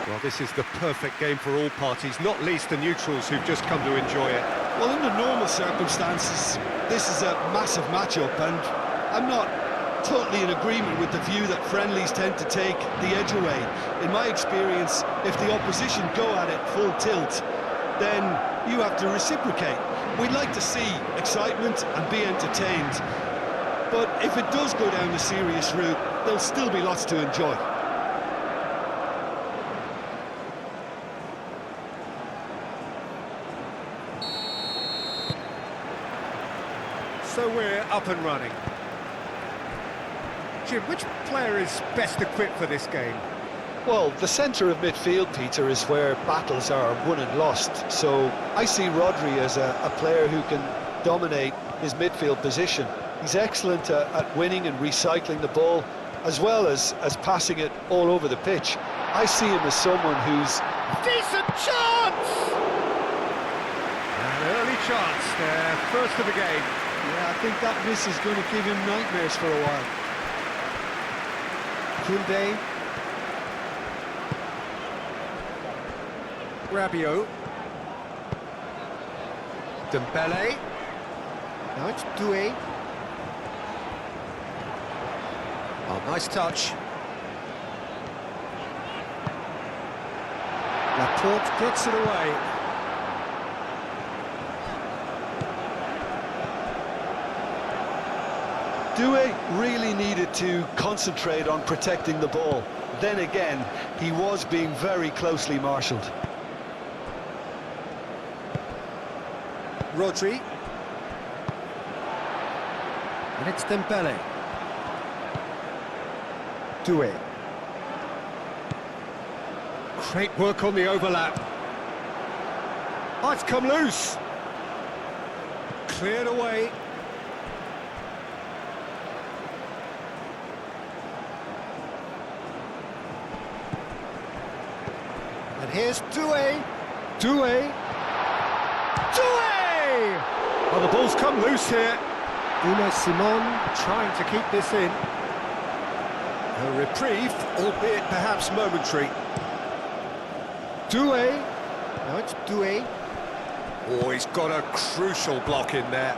Well, this is the perfect game for all parties, not least the neutrals who've just come to enjoy it. Well, in the normal circumstances, this is a massive matchup, and I'm not totally in agreement with the view that friendlies tend to take the edge away. In my experience, if the opposition go at it full tilt, then you have to reciprocate. We'd like to see excitement and be entertained, but if it does go down the serious route, there'll still be lots to enjoy. So we're up and running. Jim, which player is best equipped for this game? Well, the centre of midfield, Peter, is where battles are won and lost. So I see Rodri as a player who can dominate his midfield position. He's excellent at winning and recycling the ball, as well as passing it all over the pitch. I see him as someone who's... Decent chance! An early chance there, first of the game. Yeah, I think that miss is going to give him nightmares for a while. Koundé. Rabiot. Dembele. Now it's Doué. Oh, nice touch. Laporte gets it away. Doué really needed to concentrate on protecting the ball. Then again, he was being very closely marshalled. Rodri. And it's Dembele. Doué. Great work on the overlap. Oh, it's come loose. Cleared away. And here's Doué. Doué. Doué! Oh, the ball's come loose here. Una Simon trying to keep this in. A reprieve, albeit perhaps momentary. Doué. Now it's Doué. Oh, he's got a crucial block in there.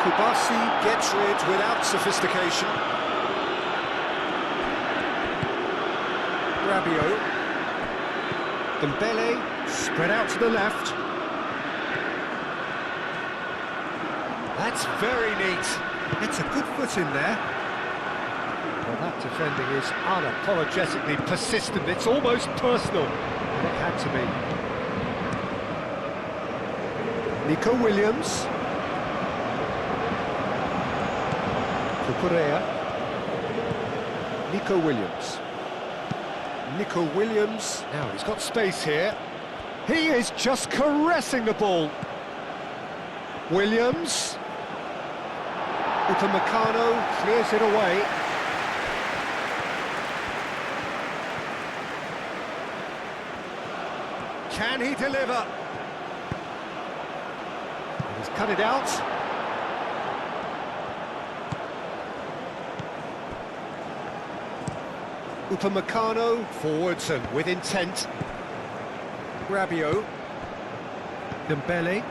Kubasi gets rid without sophistication. Rabiot. Dembele spread out to the left. That's very neat. It's a good foot in there. Well, that defending is unapologetically persistent. It's almost personal. And it had to be. Nico Williams. Cucurella. Nico Williams. Nico Williams. Now he's got space here. He is just caressing the ball. Williams. Upamecano clears it away. Can he deliver? He's cut it out. Upamecano forwards and with intent. Rabiot. Dembele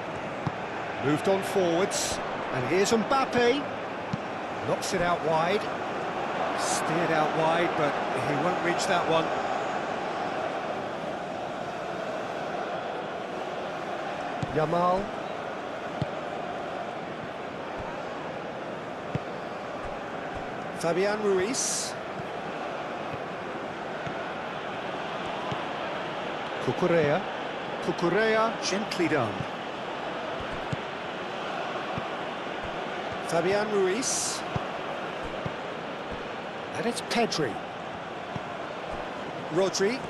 moved on forwards, and here's Mbappe. Knocks it out wide. Steered out wide, but he won't reach that one. Yamal. Fabian Ruiz. Cucurella. Cucurella, gently done. Fabian Ruiz. And it's Pedri. Rodri.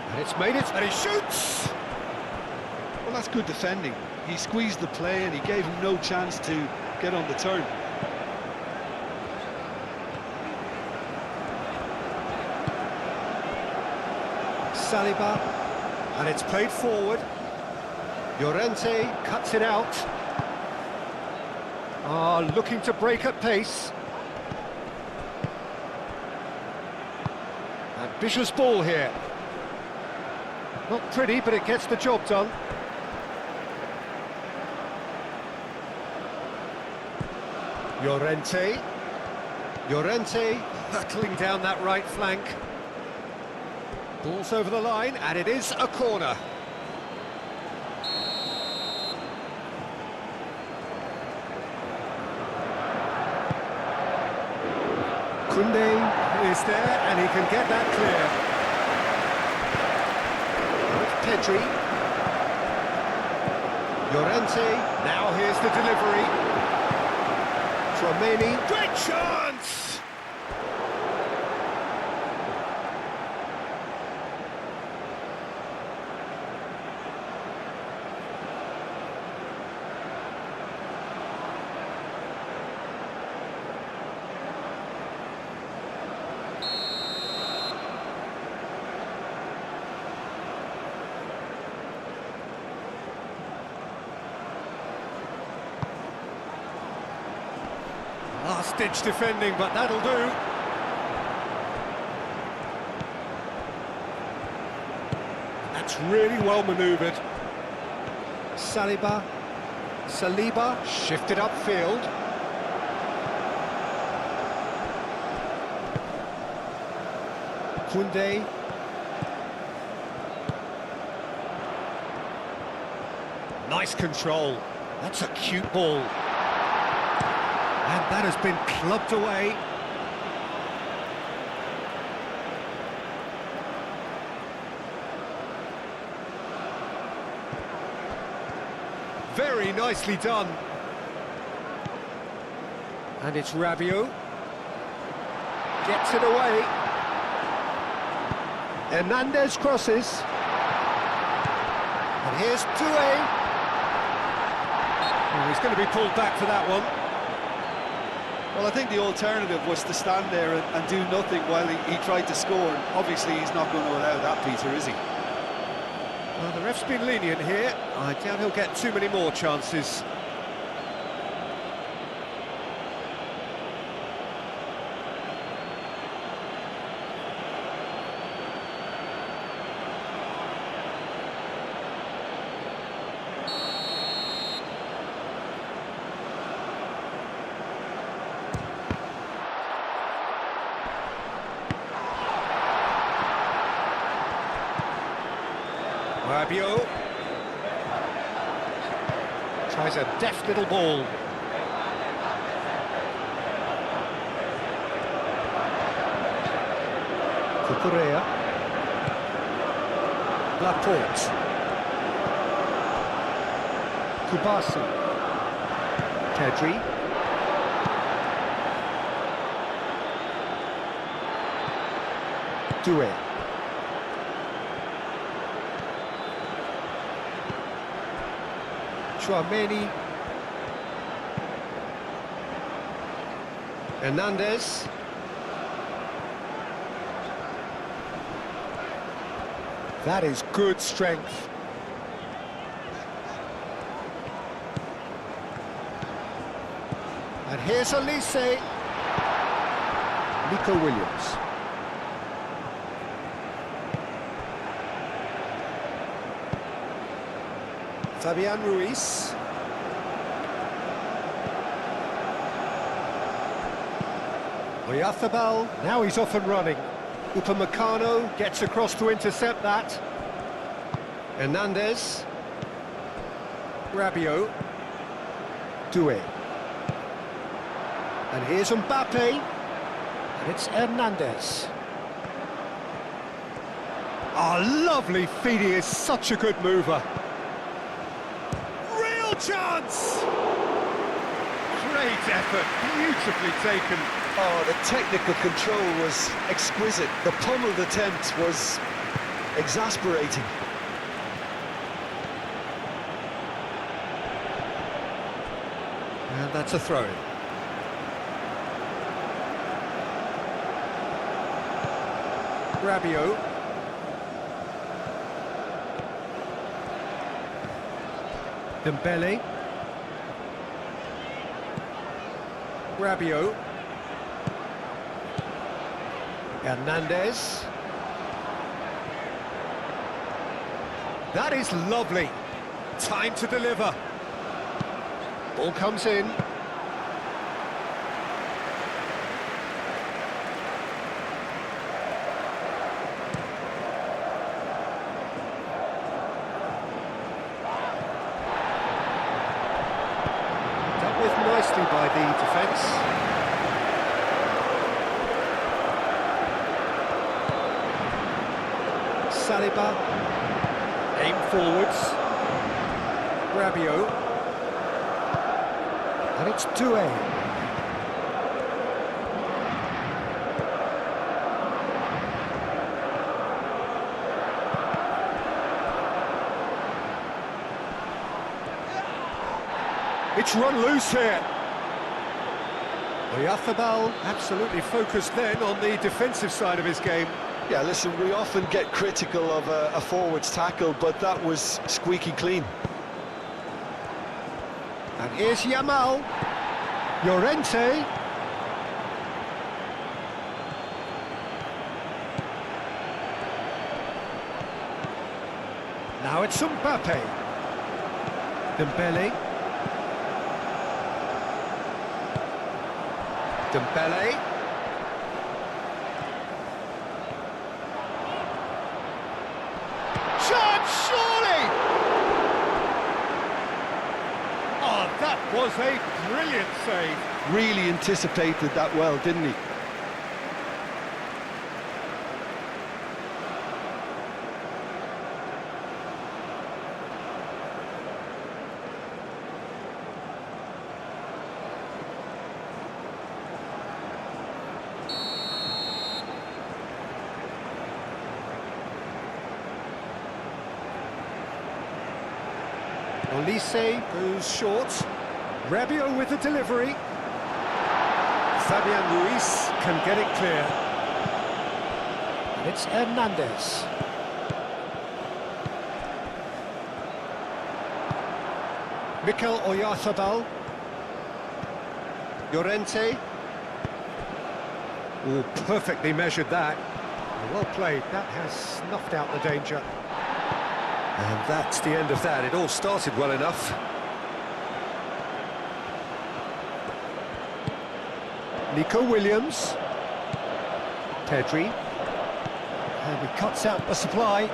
And it's made it, and he shoots! Well, that's good defending. He squeezed the play and he gave him no chance to get on the turn. Saliba, and it's played forward. Llorente cuts it out. Looking to break at pace. Ambitious ball here. Not pretty, but it gets the job done. Llorente hurtling down that right flank. Ball's over the line, and it is a corner. Koundé is there, and he can get that clear. Pedri. Llorente, now here's the delivery. Tchouaméni, great chance! Last-ditch defending, but that'll do. That's really well manoeuvred. Saliba shifted upfield. Koundé. Nice control. That's a cute ball. And that has been clubbed away. Very nicely done. And it's Rabiot. Gets it away. Hernandez crosses. And here's Doué. Oh, he's going to be pulled back for that one. Well, I think the alternative was to stand there and do nothing while he tried to score. And obviously, he's not going to allow that, Peter, is he? Well, the ref's been lenient here. I doubt he'll get too many more chances. Rabiot tries a deft little ball. Cucurella. Laporte. Kubasi. Pedri. Doué. Tchouaméni. Hernandez. That is good strength. And here's Elise. Nico Williams. Fabian Ruiz. Oyarzabal, now he's off and running. Upamecano gets across to intercept that. Hernandez. Rabiot. Doué. And here's Mbappe. And it's Hernandez. Oh, lovely feet, he is such a good mover. Chance! Great effort, beautifully taken. Oh, the technical control was exquisite. The pummeled attempt was exasperating. And that's a throw-in. Rabiot. Dembele. Rabiot. Hernandez. That is lovely. Time to deliver. Ball comes in. Dealt with nicely by the defence. Saliba. Aim forwards. Rabiot. And it's Doué. It's run loose here. Oyarzabal absolutely focused then on the defensive side of his game. Yeah, listen, we often get critical of a forward's tackle, but that was squeaky clean. And here's Yamal. Llorente. Now it's Mbappe. Dembele. Dembele. Shot, surely! Oh, that was a brilliant save. Really anticipated that well, didn't he? Olise goes short. Rabiot with the delivery. Fabian Ruiz can get it clear. And it's Hernandez. Mikel Oyarzabal. Llorente. Oh, perfectly measured that. Well played. That has snuffed out the danger. And that's the end of that. It all started well enough. Nico Williams. Pedri. And he cuts out the supply.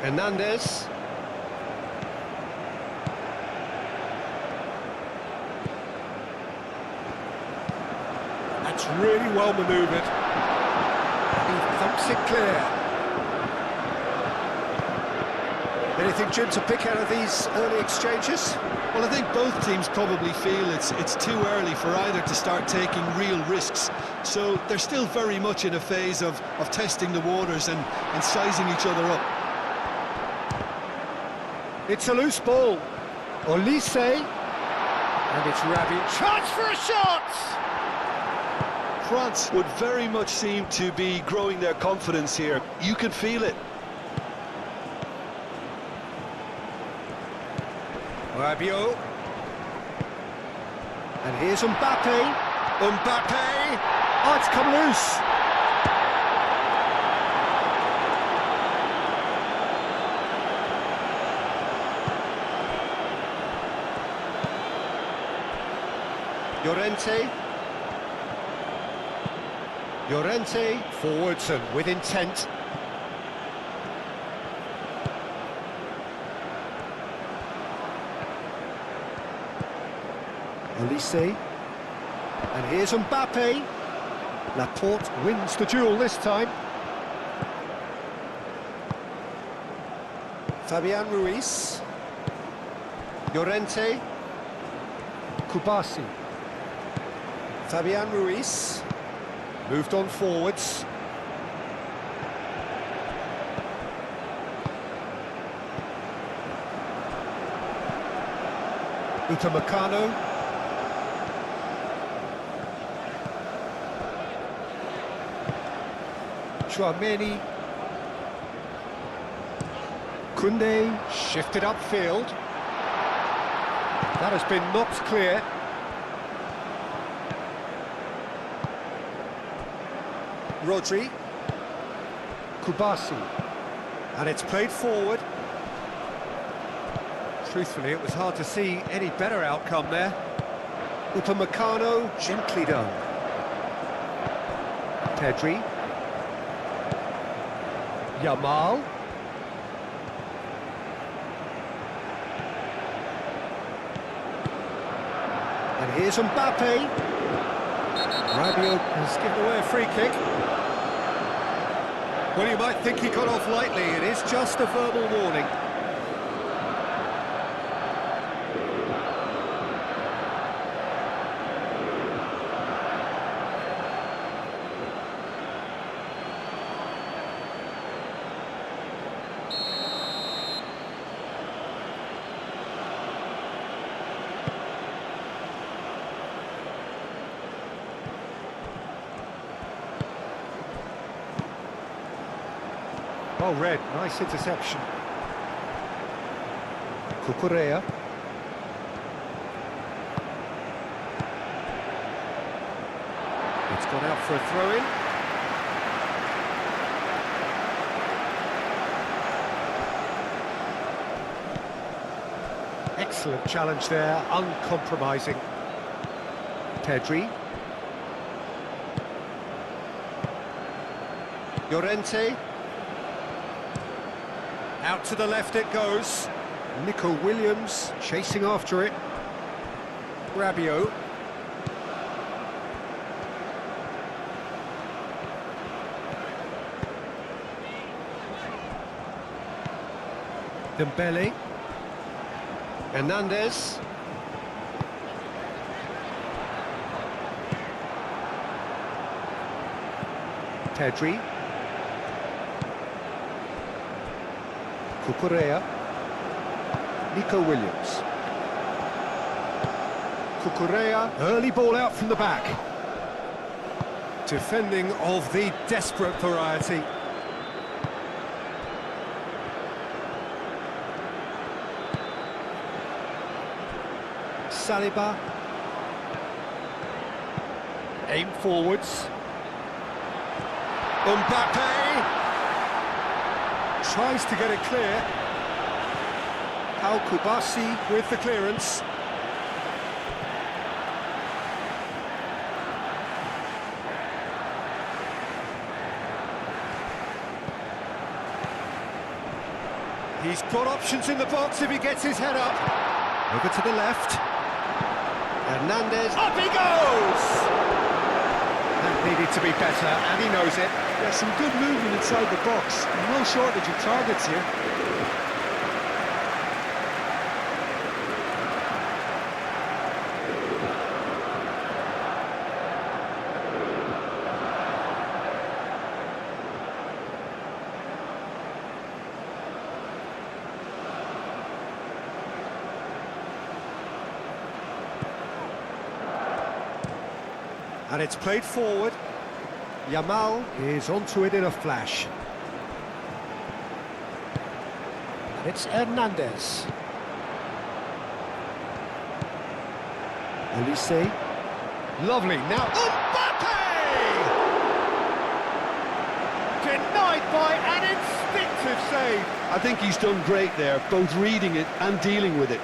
Hernandez. That's really well manoeuvred. He thumps it clear. Anything, Jim, to pick out of these early exchanges? Well, I think both teams probably feel it's too early for either to start taking real risks. So they're still very much in a phase of testing the waters and sizing each other up. It's a loose ball. Olise. And it's Rabiot. Chance for a shot! France would very much seem to be growing their confidence here. You can feel it. Rabiot. And here's Mbappe. Mbappe. Oh, it's come loose. Llorente. Llorente forwards and with intent. Olise. And here's Mbappe. Laporte wins the duel this time. Fabian Ruiz. Llorente. Kubasi. Fabian Ruiz. Moved on forwards. Upamecano. Chouameni. Kunde shifted upfield. That has been knocked clear. Rodri. Kubasi. And it's played forward. Truthfully, it was hard to see any better outcome there. Upamecano, gently done. Pedri. Yamal. And here's Mbappe. Rabiot has given away a free kick. Well, you might think he got off lightly. It is just a verbal warning. Oh, Red, nice interception. Cucurella. It's gone out for a throw-in. Excellent challenge there, uncompromising. Pedri. Llorente. Out to the left it goes. Nico Williams chasing after it. Rabiot. Dembele. Hernandez. Pedri. Cucurella. Nico Williams. Cucurella, early ball out from the back. Defending of the desperate variety. Saliba. Aim forwards. Mbappe. Tries to get it clear. Al Kubasi with the clearance. He's got options in the box if he gets his head up. Over to the left. Hernandez. Up he goes! That needed to be better, and he knows it. Yeah, some good movement inside the box. No shortage of targets here. And it's played forward. Yamal is onto it in a flash. And it's Hernandez. Elise. Lovely. Now Mbappe! Denied by an instinctive save. I think he's done great there, both reading it and dealing with it.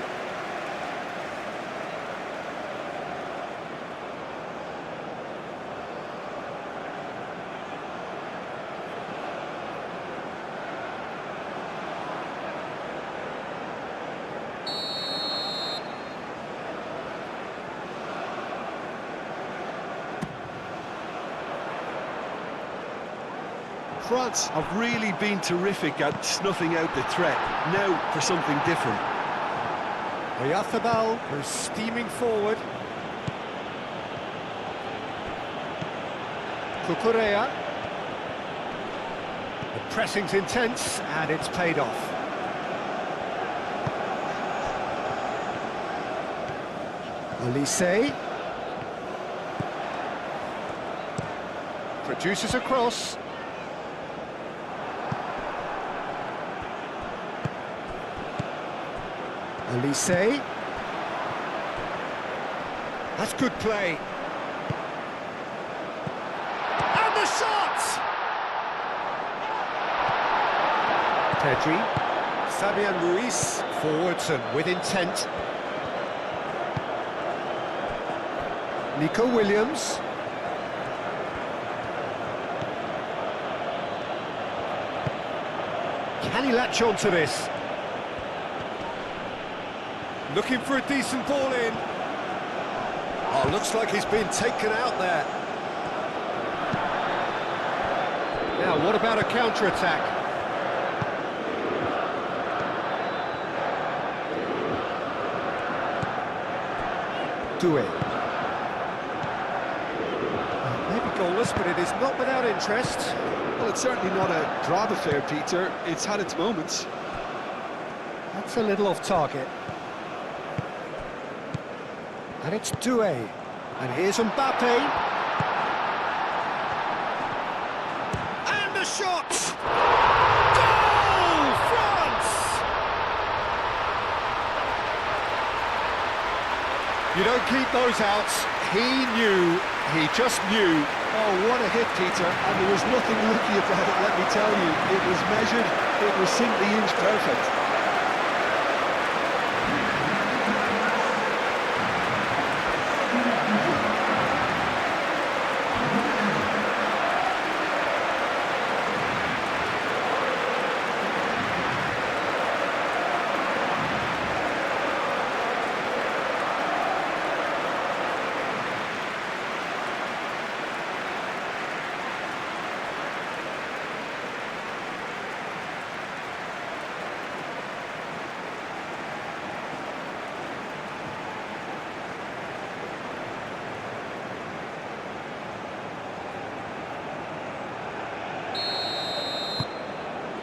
France have really been terrific at snuffing out the threat. Now for something different. Oyarzabal goes steaming forward. Cucurella. The pressing's intense and it's paid off. Elise. Produces a cross. Elise. That's good play. And the shot! Pedri. Fabian Ruiz. Forwards and with intent. Nico Williams. Can he latch on to this? Looking for a decent ball in. Oh, looks like he's been taken out there. Now, what about a counter-attack? Doué. Maybe goalless, but it is not without interest. Well, it's certainly not a drab affair, Peter. It's had its moments. That's a little off target. And it's Doué. And here's Mbappe. And the shot! Goal! France! You don't keep those out. He knew. He just knew. Oh, what a hit, Peter. And there was nothing lucky about it, let me tell you. It was measured. It was simply inch perfect.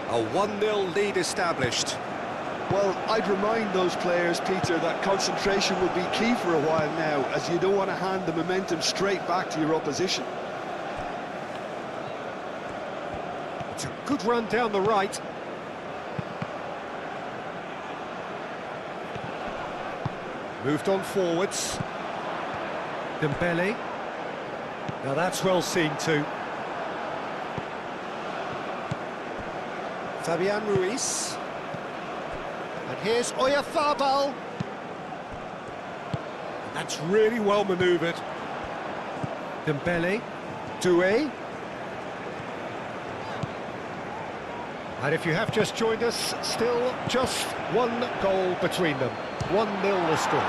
A 1-0 lead established. Well, I'd remind those players, Peter, that concentration will be key for a while now, as you don't want to hand the momentum straight back to your opposition. It's a good run down the right. Moved on forwards. Dembele. Now that's well seen too. Fabian Ruiz. And here's Oyarzabal. That's really well manoeuvred. Dembele. Doué. And if you have just joined us, still just one goal between them. 1-0 the score.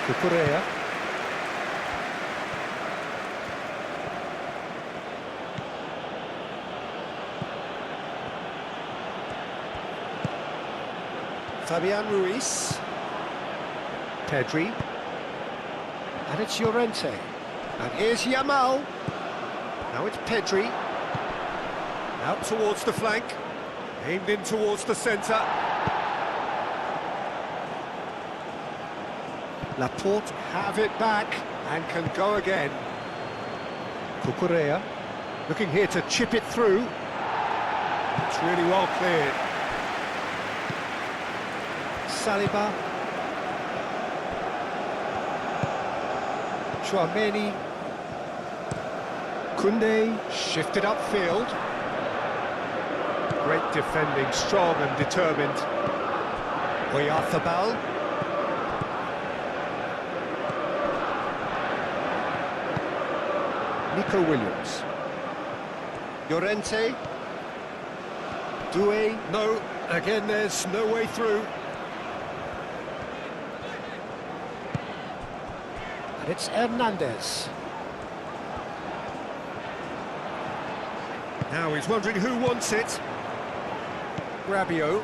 Cucurella. Fabian Ruiz. Pedri. And it's Llorente. And here's Yamal. Now it's Pedri. Out towards the flank. Aimed in towards the centre. Laporte have it back and can go again. Cucurella looking here to chip it through. It's really well cleared. Saliba. Chouameni. Koundé shifted upfield. Great defending, strong and determined. Oyarzabal. Nico Williams. Llorente. Doué. No, again there's no way through. And it's Hernandez. Now he's wondering who wants it. Rabiot.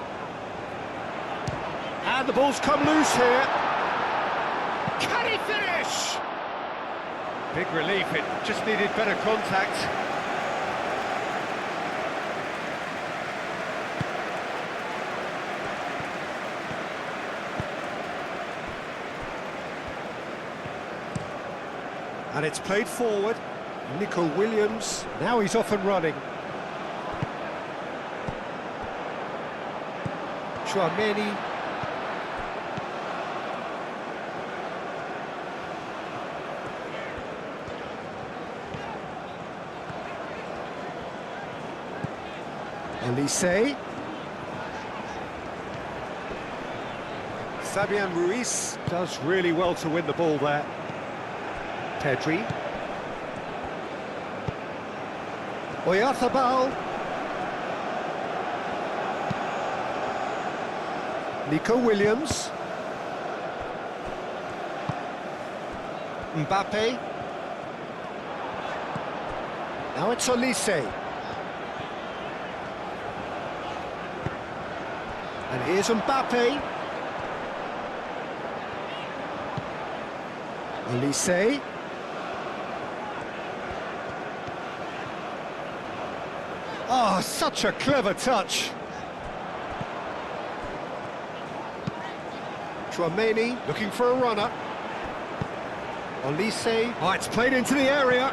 And the ball's come loose here. Can he finish? Big relief, it just needed better contact. And it's played forward. Nico Williams, now he's off and running. Chouameni. Elise. Fabian Ruiz does really well to win the ball there. Pedri. Oyarzabal. Nico Williams. Mbappe. Now it's Elise. And here's Mbappe. Elise. Oh, such a clever touch. Chouameni looking for a runner. Elise. Oh, it's played into the area.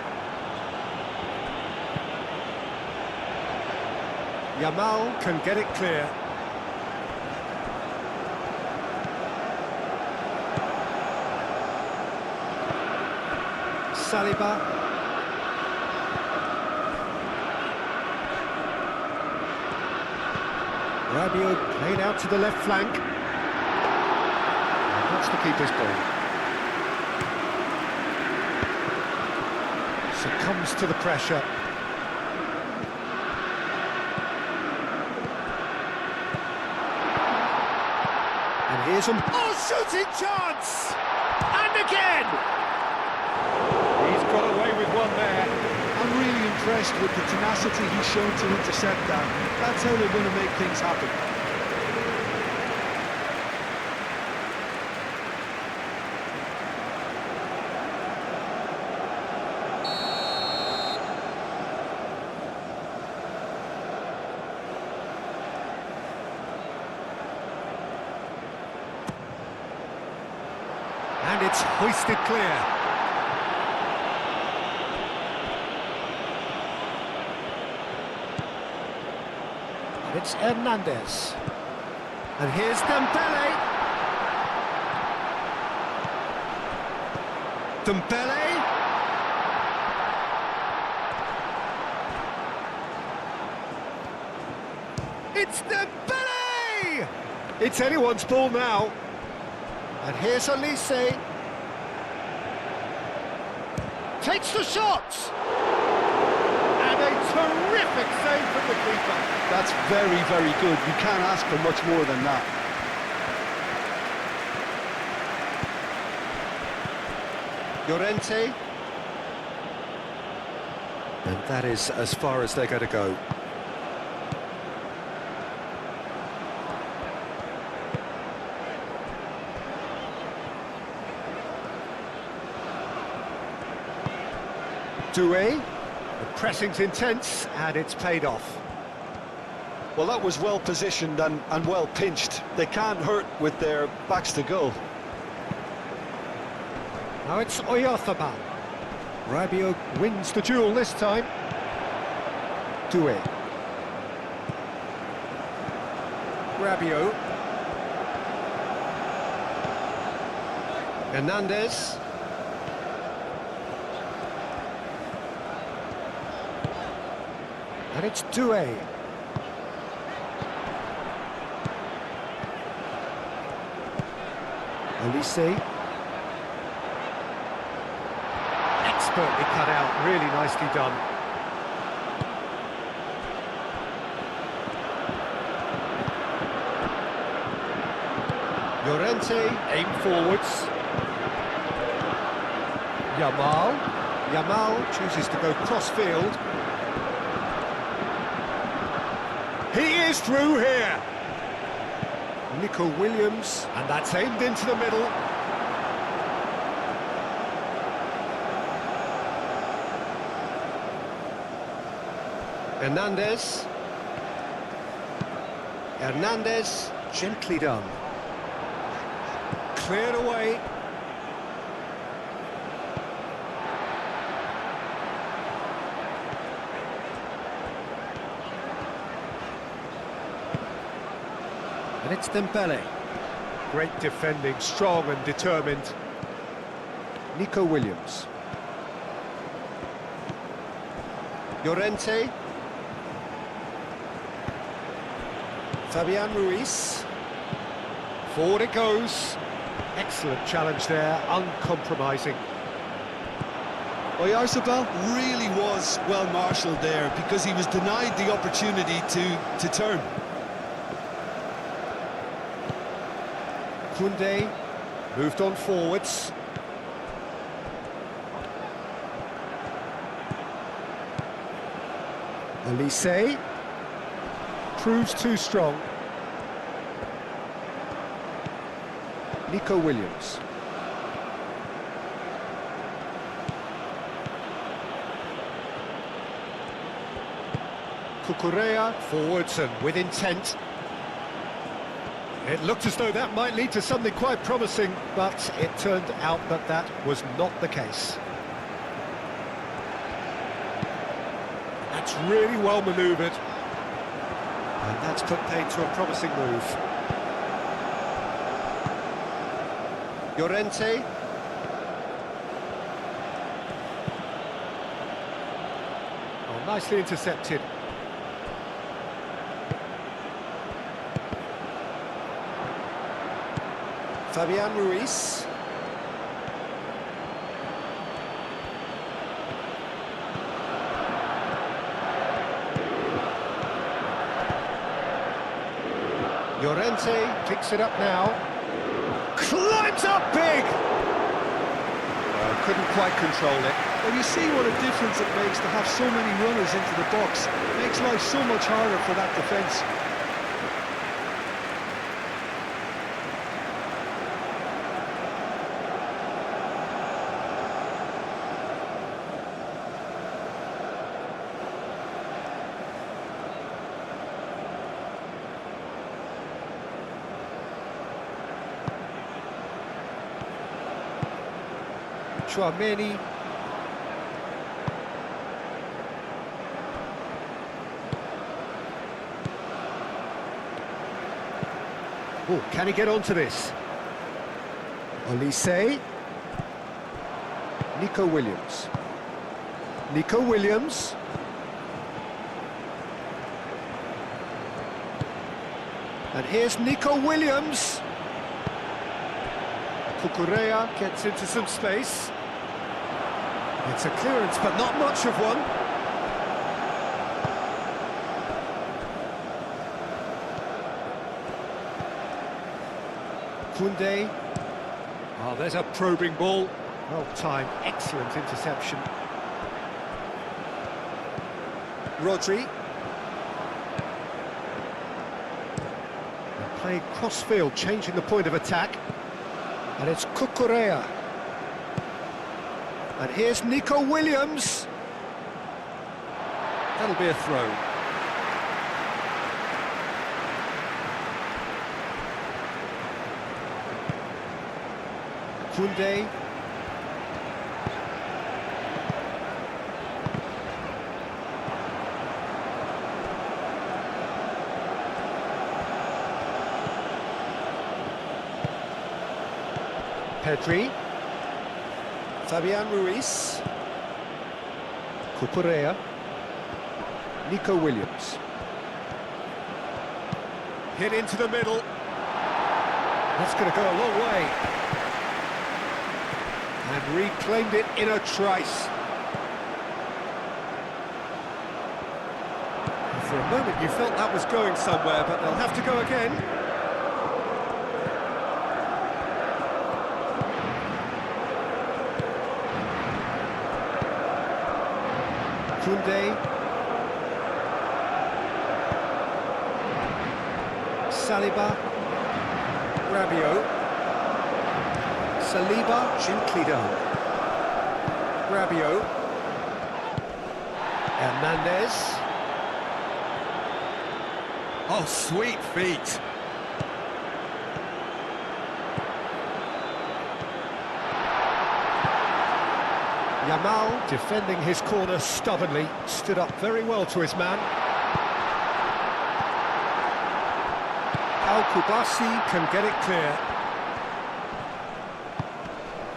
Yamal can get it clear. Saliba. Rabiot played out to the left flank. That's the keeper's ball. Succumbs to the pressure. And here's him. Oh, shooting chance! And again! He's got away with one there. I'm really impressed with the tenacity he's shown to intercept that. That's how they're going to make things happen. And it's hoisted clear. It's Hernandez. And here's Dembele. Dembele. It's Dembele! It's anyone's ball now. And here's Elise. Takes the shot! And a terrific save from the keeper. That's very, very good. You can't ask for much more than that. Llorente. And that is as far as they're going to go. Doué. The pressing's intense, and it's paid off. Well, that was well positioned and well pinched. They can't hurt with their backs to goal. Now it's Oyarzabal. Rabiot wins the duel this time. Doué. Rabiot. Hernandez. And it's Doué. Elise. Expertly cut out, really nicely done. Llorente, aim forwards. Yamal chooses to go cross-field. He is through here. Nico Williams, and that's aimed into the middle. Hernandez. Hernandez, gently done. Cleared away. And it's Dembele. Great defending, strong and determined. Nico Williams. Llorente. Fabian Ruiz. Forward it goes. Excellent challenge there, uncompromising. Well, Yarzabal really was well marshalled there because he was denied the opportunity to turn. Koundé moved on forwards. Elise proves too strong. Nico Williams. Cucurella forwards and with intent. It looked as though that might lead to something quite promising, but it turned out that that was not the case. That's really well manoeuvred. And that's put paid to a promising move. Llorente. Oh, nicely intercepted. Fabian Ruiz. Llorente picks it up now. Climbs up big! Couldn't quite control it. Well, you see what a difference it makes to have so many runners into the box. It makes life so much harder for that defence. Chouameni. Oh, can he get onto this? Elise. Nico Williams. Nico Williams. And here's Nico Williams. Cucurella gets into some space. It's a clearance, but not much of one. Koundé. Oh, there's a probing ball. Well timed, excellent interception. Rodri. And playing cross-field, changing the point of attack. And it's Cucurella. And here's Nico Williams. That'll be a throw. Koundé. Pedri. Fabian Ruiz. Cucurella. Nico Williams. Hit into the middle. That's going to go a long way. And reclaimed it in a trice. For a moment you felt that was going somewhere, but they'll have to go again. Koundé. Saliba. Rabiot. Saliba, gently done. Rabiot. Hernandez. Oh, sweet feet. Yamal, defending his corner stubbornly, stood up very well to his man. Al-Kubasi can get it clear.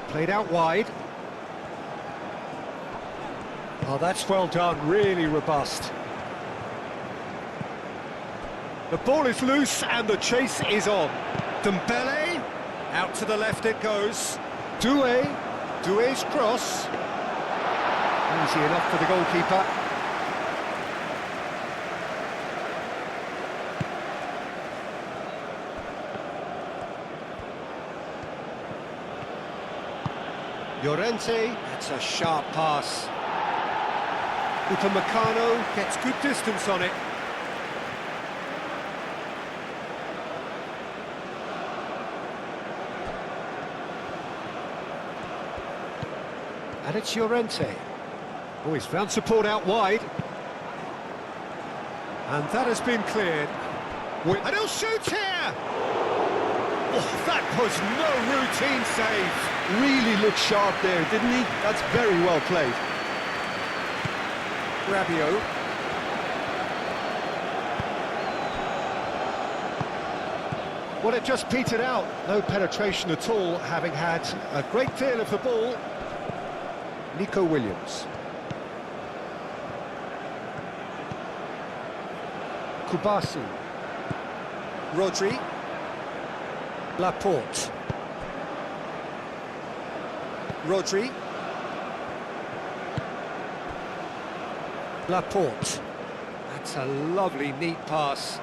Played out wide. Oh, that's well done, really robust. The ball is loose and the chase is on. Dembele, out to the left it goes. Doué's cross. Easy enough for the goalkeeper. Llorente, that's a sharp pass. Upamecano gets good distance on it. And it's Llorente. Oh, he's found support out wide. And that has been cleared. And he'll shoot here! Oh, that was no routine save. Really looked sharp there, didn't he? That's very well played. Rabiot. Well, it just petered out. No penetration at all, having had a great deal of the ball. Nico Williams. Kubasi. Rodri. Laporte. Rodri. Laporte. That's a lovely, neat pass.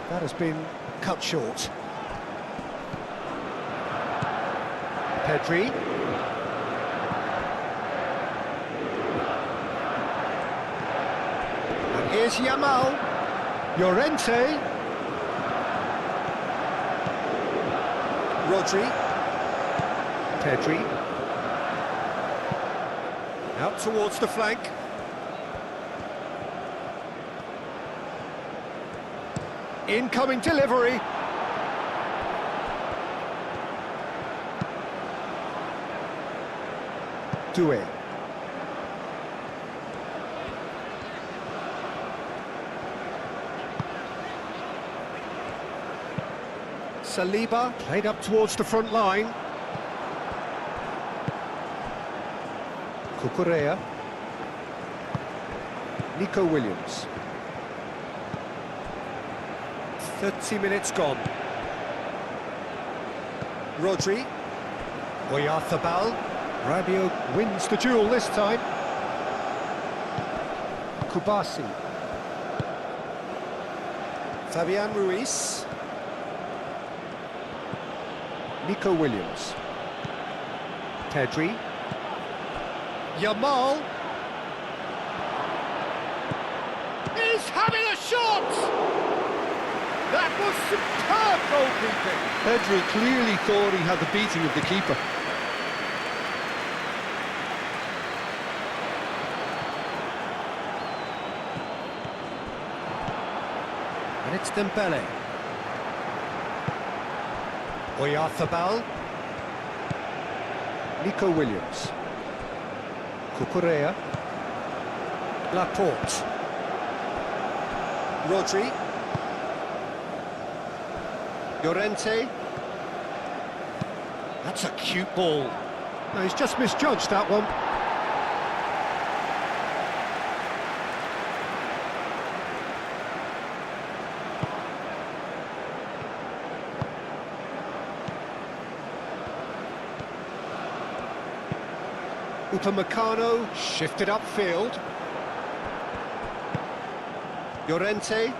That has been cut short. Pedri. And here's Yamal. Llorente. Rodri. Pedri. Out towards the flank. Incoming delivery. Doué. Saliba played up towards the front line. Cucurella. Nico Williams. 30 minutes gone. Rodri. Oyarzabal. Rabiot wins the duel this time. Kubasi. Fabian Ruiz. Nico Williams. Pedri. Yamal. He's having a shot! That was superb goalkeeping. Pedri clearly thought he had the beating of the keeper. And it's Dembele. Oyarzabal. Nico Williams. Cucurella. Laporte. Rodri. Llorente. That's a cute ball. No, he's just misjudged that one. Upamecano shifted upfield. Llorente.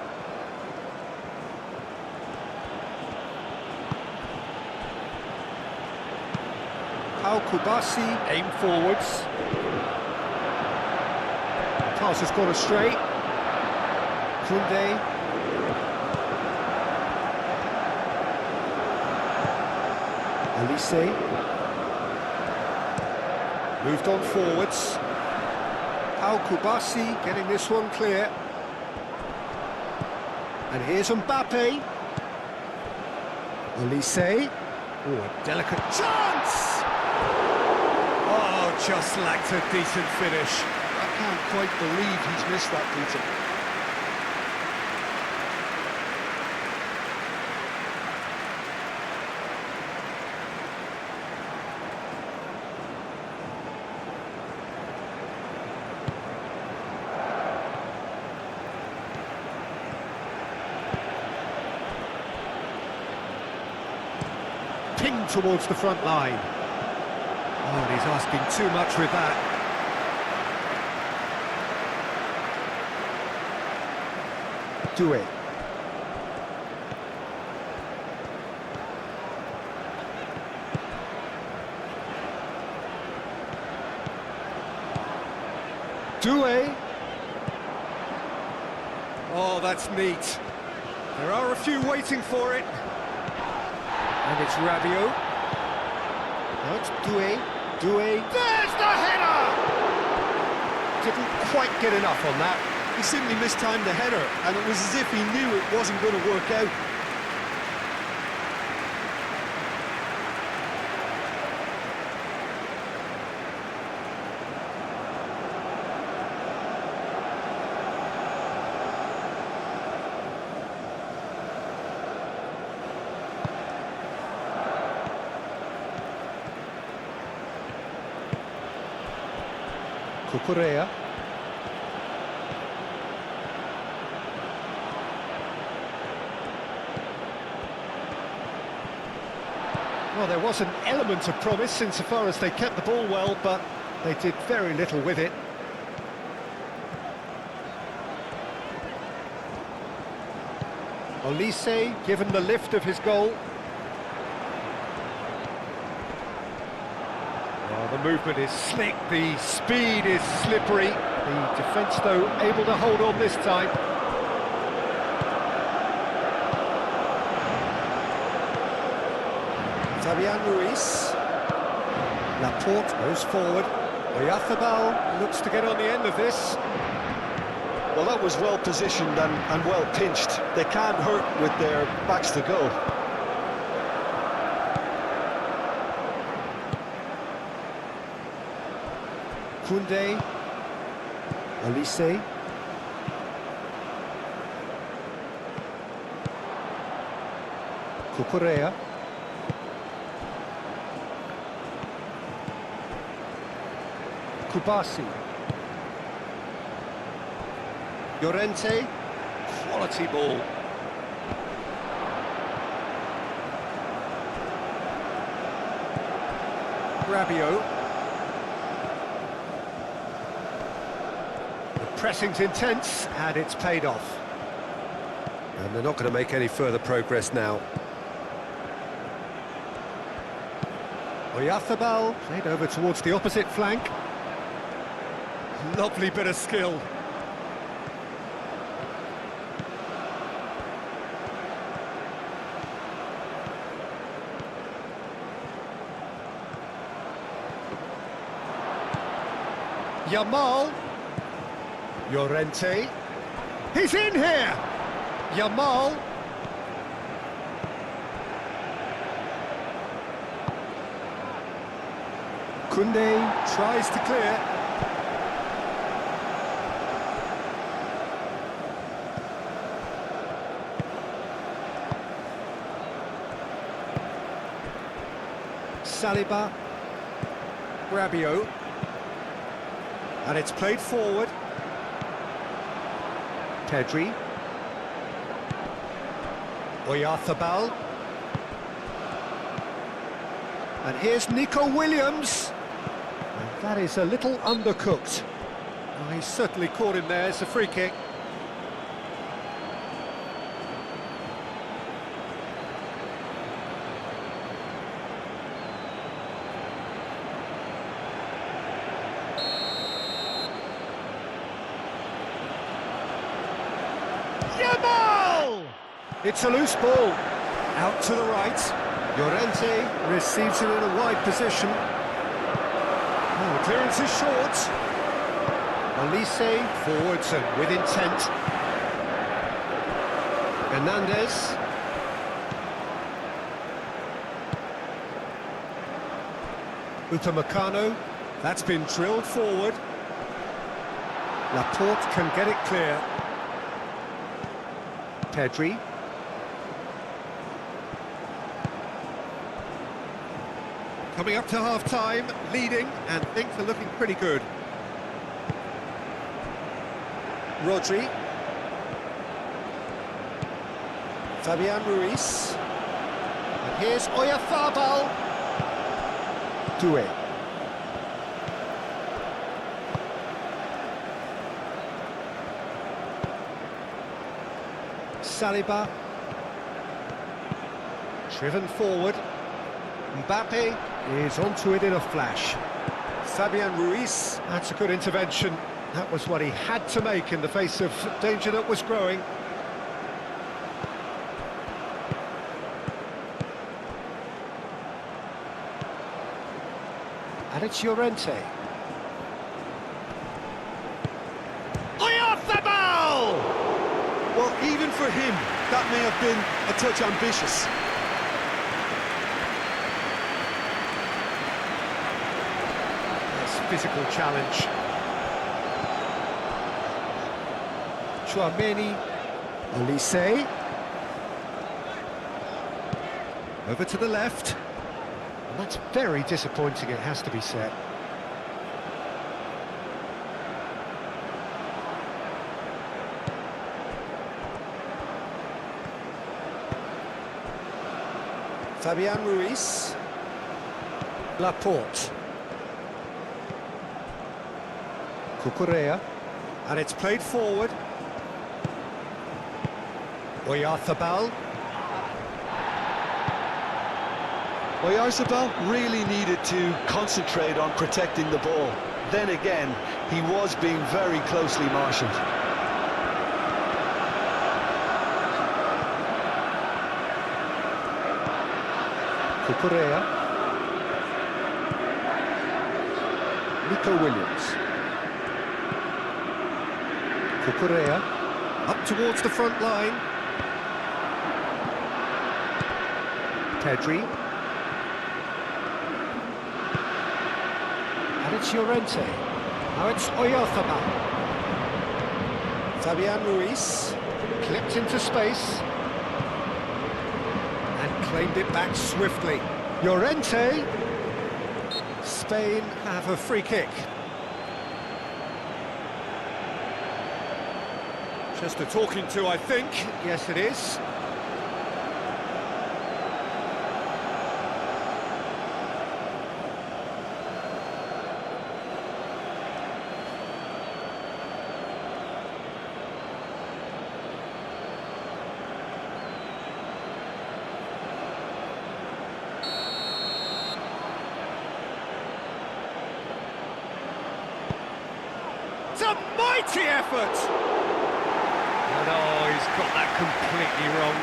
Al-Kubasi aim forwards. Pass has gone astray. Koundé. Olise. Moved on forwards. Al-Kubasi getting this one clear. And here's Mbappe. Olise. Oh, a delicate chance! Oh, just lacked a decent finish. I can't quite believe he's missed that, Peter. pinged towards the front line. Oh, and he's asking too much with that. Doué. Doué. Oh, that's neat. There are a few waiting for it. And it's Rabiot. That's Doué. Doué. There's the header! Didn't quite get enough on that. He simply mistimed the header, and it was as if he knew it wasn't going to work out. Cucurella. Well, there was an element of promise insofar as they kept the ball well, but they did very little with it. Olise given the lift of his goal. The movement is slick, the speed is slippery. The defence, though, able to hold on this time. Fabian Ruiz. Laporte goes forward. Oyarzabal looks to get on the end of this. Well, that was well positioned and well pinched. They can't hurt with their backs to goal. Koundé, Olise, Cucurella, Kubasi, Llorente, quality ball. Rabiot. Pressing's intense, and it's paid off. And they're not going to make any further progress now. Oyarzabal played over towards the opposite flank. Lovely bit of skill. Yamal. Llorente. He's in here! Yamal. Koundé tries to clear. Saliba. Rabiot. And it's played forward. Pedri. Oyarzabal. And here's Nico Williams. And that is a little undercooked. Oh, he's certainly caught him there. It's a free kick. Yamal! It's a loose ball. Out to the right. Llorente receives it in a wide position. Oh, the clearance is short. Olise forwards and with intent. Hernandez. Upamecano. That's been drilled forward. Laporte can get it clear. Pedri. Coming up to half-time, leading, and things are looking pretty good. Rodri. Fabian Ruiz. And Here's Oyarzabal. Doué. Saliba. Driven forward. Mbappe is onto it in a flash. Fabian Ruiz. That's a good intervention. That was what he had to make in the face of danger that was growing. And it's Llorente. Oyarzabal! Well, even for him, that may have been a touch ambitious. Nice physical challenge. Chouameni. Olise. Over to the left. And that's very disappointing, it has to be said. Fabian Ruiz. Laporte. Cucurella. And it's played forward. Oyarzabal. Oyarzabal really needed to concentrate on protecting the ball. Then again, he was being very closely marshalled. Cucurella. Nico Williams. Cucurella. Up towards the front line. Pedri. And it's Llorente. Now it's Oyarzabal. Fabian Ruiz. Clipped into space. And claimed it back swiftly. Llorente. Spain have a free kick. Just a talking to, I think. Yes, it is. It's a mighty effort! And oh, he's got that completely wrong.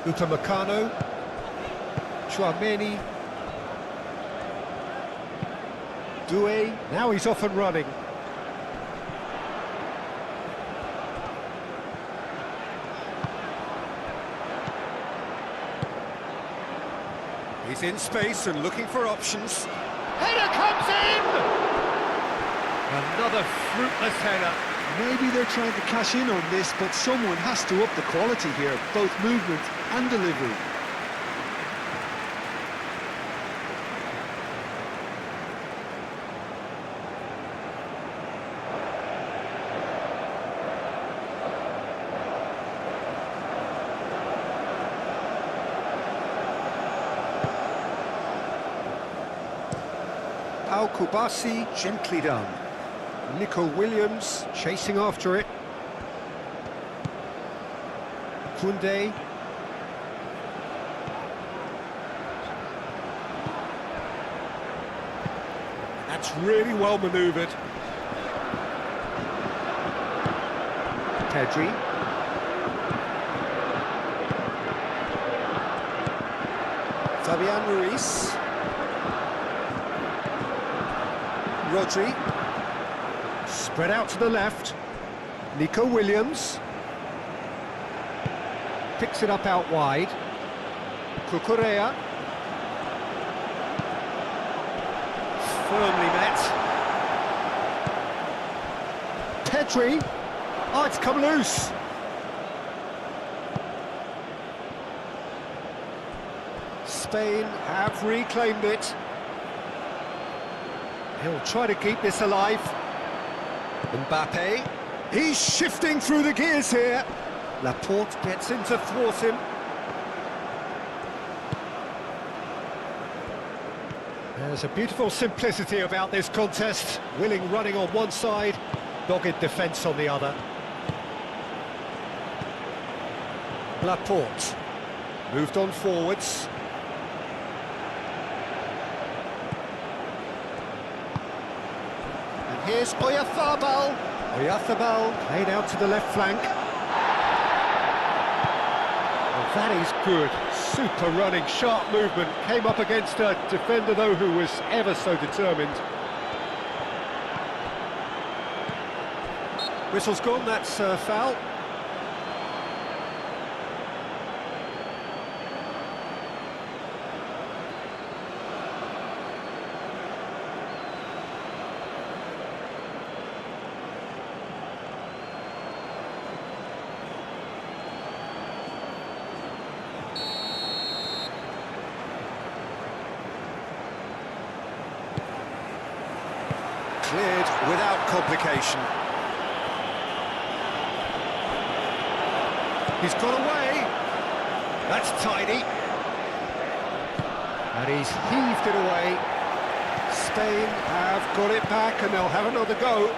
Upamecano. Chouameni. Doué. Now he's off and running. He's in space and looking for options. Header comes in! Another fruitless header. Maybe they're trying to cash in on this, but someone has to up the quality here, both movement and delivery. Al Kubasi, gently done. Nico Williams chasing after it. Koundé. That's really well manoeuvred. Pedri. Fabian Ruiz. Rodri. Spread out to the left. Nico Williams. Picks it up out wide. Cucurella. Firmly met. Pedri. Oh, it's come loose. Spain have reclaimed it. He'll try to keep this alive. Mbappe. He's shifting through the gears here. Laporte gets in to thwart him. There's a beautiful simplicity about this contest. Willing running on one side, dogged defence on the other. Laporte moved on forwards. And here's Oyarzabal. Oyarzabal played out to the left flank. Well, that is good. Super running, sharp movement. Came up against a defender, though, who was ever so determined. Whistle's gone, that's foul. Cleared without complication. He's got away. That's tidy. And he's heaved it away. Spain have got it back and they'll have another go.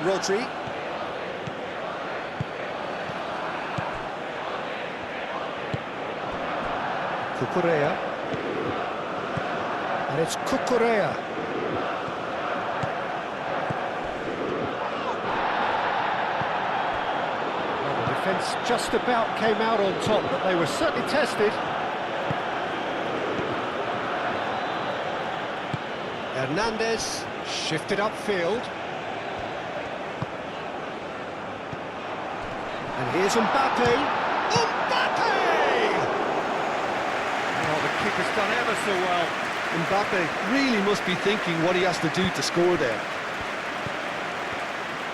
Rodri. Cucurella. And it's Cucurella. Well, the defence just about came out on top, but they were certainly tested. Hernandez shifted upfield. And here's Mbappe. Mbappe! Oh, the keeper's done ever so well. Mbappe really must be thinking what he has to do to score there.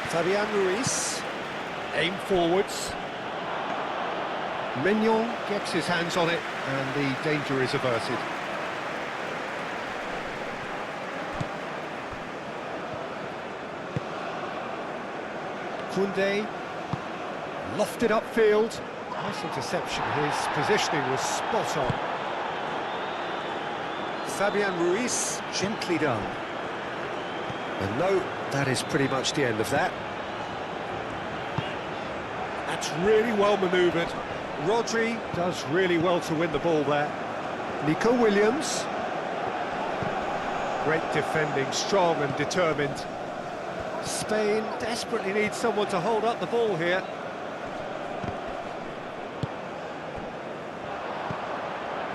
Fabian Ruiz, aim forwards. Mignon gets his hands on it, and the danger is averted. Koundé, lofted upfield. Nice interception, his positioning was spot on. Fabian Ruiz, gently done. And no, that is pretty much the end of that. That's really well manoeuvred. Rodri does really well to win the ball there. Nico Williams. Great defending, strong and determined. Spain desperately needs someone to hold up the ball here.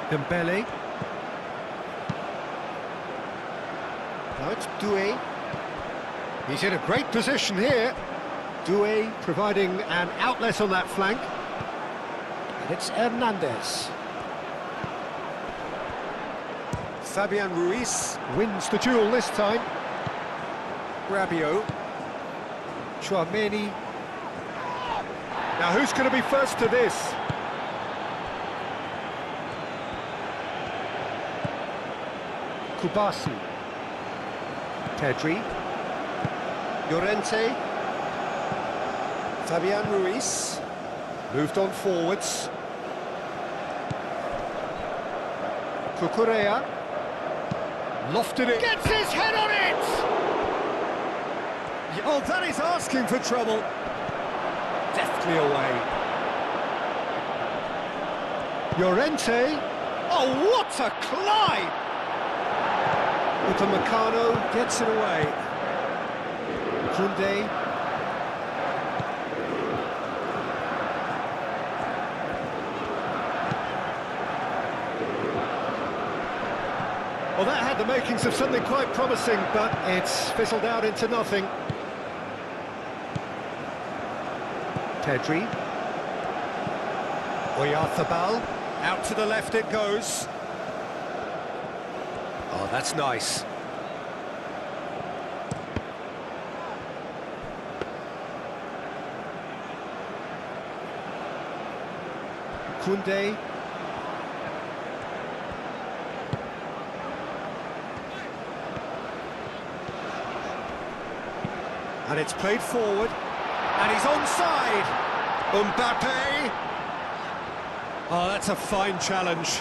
Dembele. Now it's Doué. He's in a great position here. Doué providing an outlet on that flank. And it's Hernandez. Fabian Ruiz wins the duel this time. Rabiot. Chouameni. Now who's going to be first to this? Kubasi. Pedri. Llorente. Fabian Ruiz. Moved on forwards. Cucurella. Lofted it. Gets his head on it! Oh, that is asking for trouble. Deftly away. Llorente. Oh, what a climb! Upamecano gets it away. Koundé. Well, that had the makings of something quite promising, but it's fizzled out into nothing. Pedri. Oyarzabal. Out to the left it goes. Oh, that's nice. Koundé. And it's played forward. And he's onside. Mbappe. Oh, that's a fine challenge.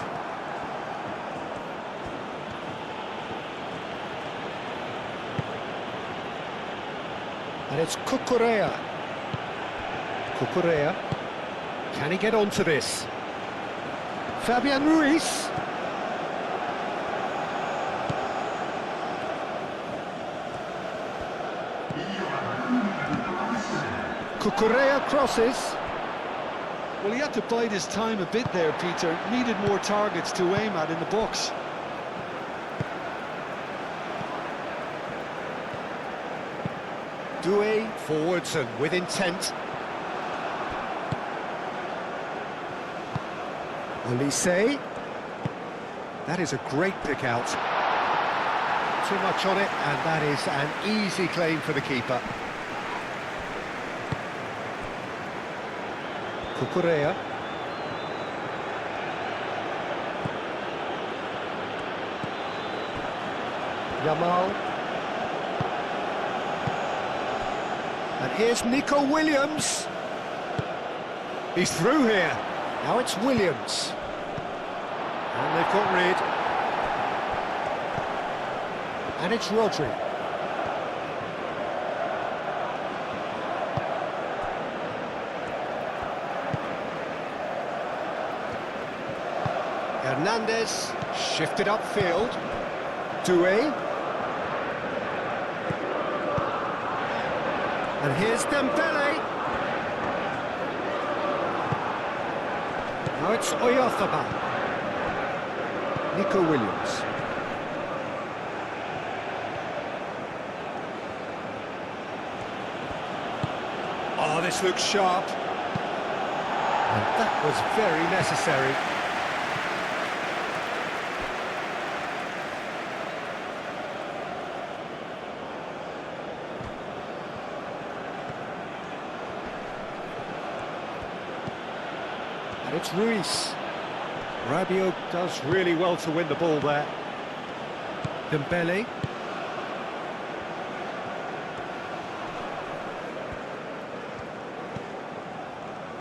And it's Cucurella. Cucurella. Can he get onto this? Fabian Ruiz. Cucurella crosses. Well, he had to bide his time a bit there, Peter. Needed more targets to aim at in the box. Doué forwards and with intent. Olise. That is a great pick out. Too much on it, and that is an easy claim for the keeper. Cucurella. Yamal. And here's Nico Williams. He's through here. Now it's Williams. And they've got rid. And it's Rodri. Hernandez shifted upfield. Doué. And here's Dembele. Now it's Oyarzabal. Nico Williams. Oh, this looks sharp. And that was very necessary. And it's Ruiz. Rabiot does really well to win the ball there. Dembele.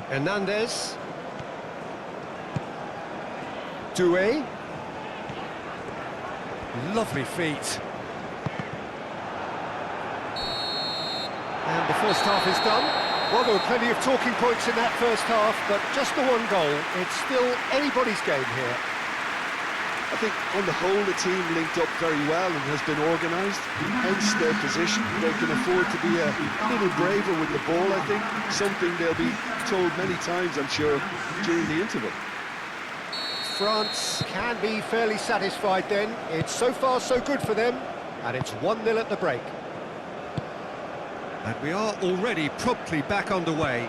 Hernandez. Doué. Lovely feet. And the first half is done. Well, there were plenty of talking points in that first half, but just the one goal. It's still anybody's game here. I think on the whole the team linked up very well and has been organised, hence their position. They can afford to be a little braver with the ball, I think. Something they'll be told many times, I'm sure, during the interval. France can be fairly satisfied then. It's so far so good for them, and it's 1-0 at the break. And we are already promptly back underway.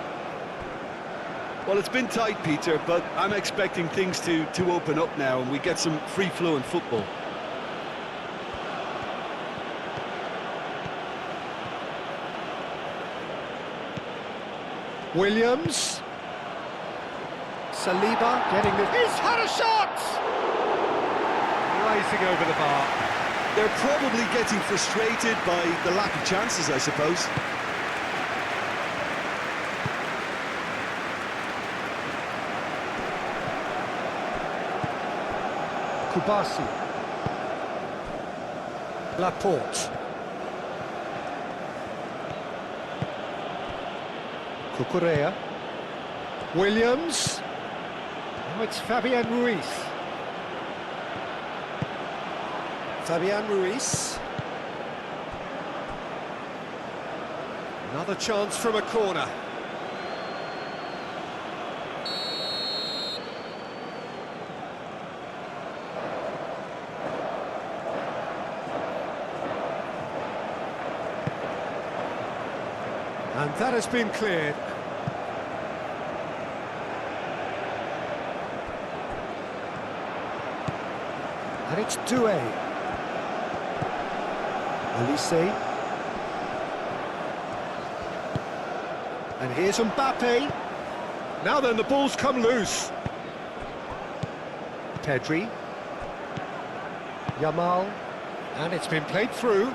Well, it's been tight, Peter, but I'm expecting things to open up now and we get some free-flowing football. Williams. Saliba getting this. He's had a shot! Rising over the bar. They're probably getting frustrated by the lack of chances, I suppose. Kubasi. Laporte. Cucurella. Williams. Now it's Fabian Ruiz. Fabian Ruiz. Another chance from a corner. And that has been cleared. And it's Doué. Olise. And here's Mbappe. Now then, the ball's come loose. Pedri. Yamal. And it's been played through.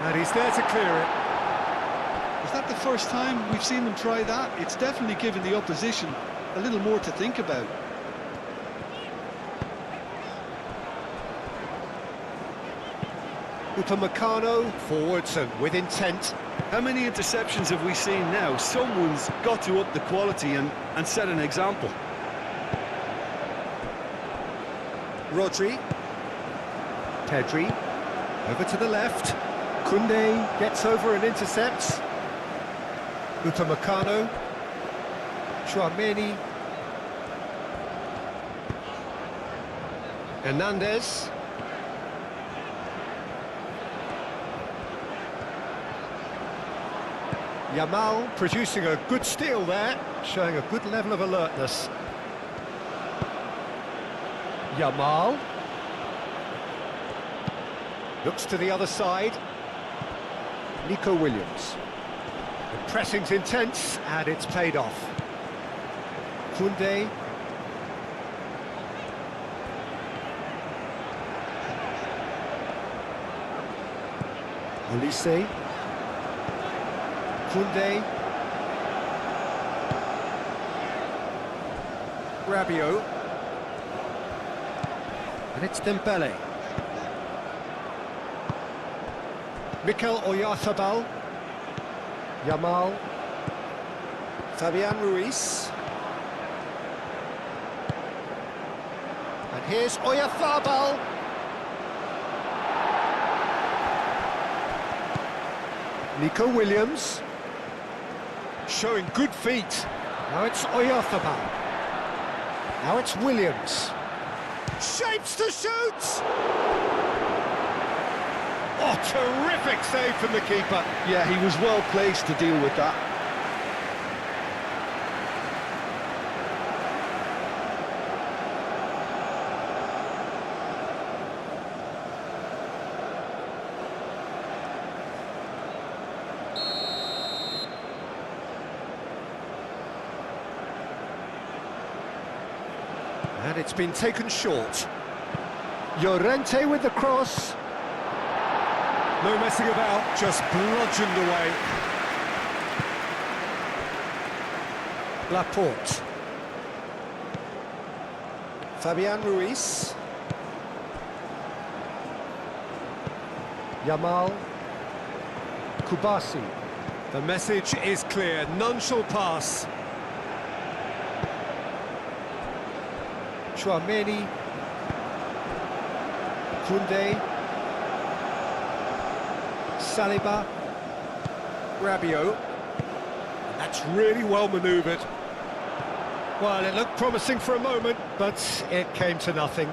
And he's there to clear it. Is that the first time we've seen them try that? It's definitely given the opposition a little more to think about. Upamecano, forwards and with intent. How many interceptions have we seen now? Someone's got to up the quality and set an example. Rodri. Pedri. Over to the left. Koundé gets over and intercepts. Upamecano. Chouameni. Hernandez. Yamal producing a good steal there, showing a good level of alertness. Yamal. Looks to the other side. Nico Williams. The pressing's intense, and it's paid off. Koundé. Olise. Koundé. Rabiot. And it's Dembele. Mikel Oyarzabal. Yamal. Fabian Ruiz. And here's Oyarzabal. Nico Williams. Showing good feet. Now it's Oyarzabal. Now it's Williams. Shapes to shoot! Oh, terrific save from the keeper. Yeah, he was well placed to deal with that. And it's been taken short. Llorente with the cross. No messing about, just bludgeoned away. Laporte. Fabian Ruiz. Yamal. Kubasi. The message is clear, none shall pass. Chouameni. Koundé. Saliba. Rabiot. That's really well manoeuvred. Well, it looked promising for a moment, but it came to nothing.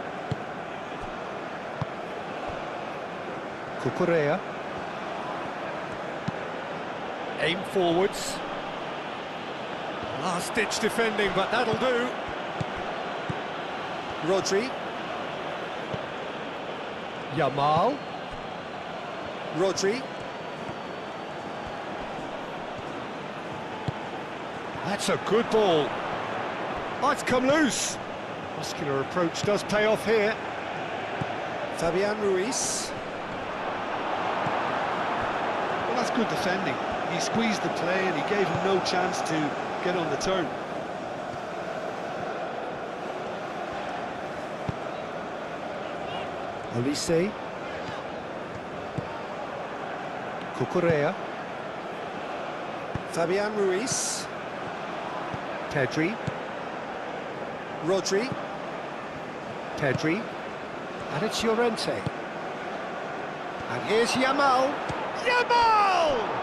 Cucurella. Aim forwards. Last-ditch defending, but that'll do. Rodri. Yamal. Rodri. That's a good ball. Might come loose. Muscular approach does pay off here. Fabian Ruiz. Well, that's good defending. He squeezed the play and he gave him no chance to get on the turn. Olise. Cucurella. Fabian Ruiz. Pedri. Rodri. Pedri. And it's Llorente. And here's Yamal. Yamal!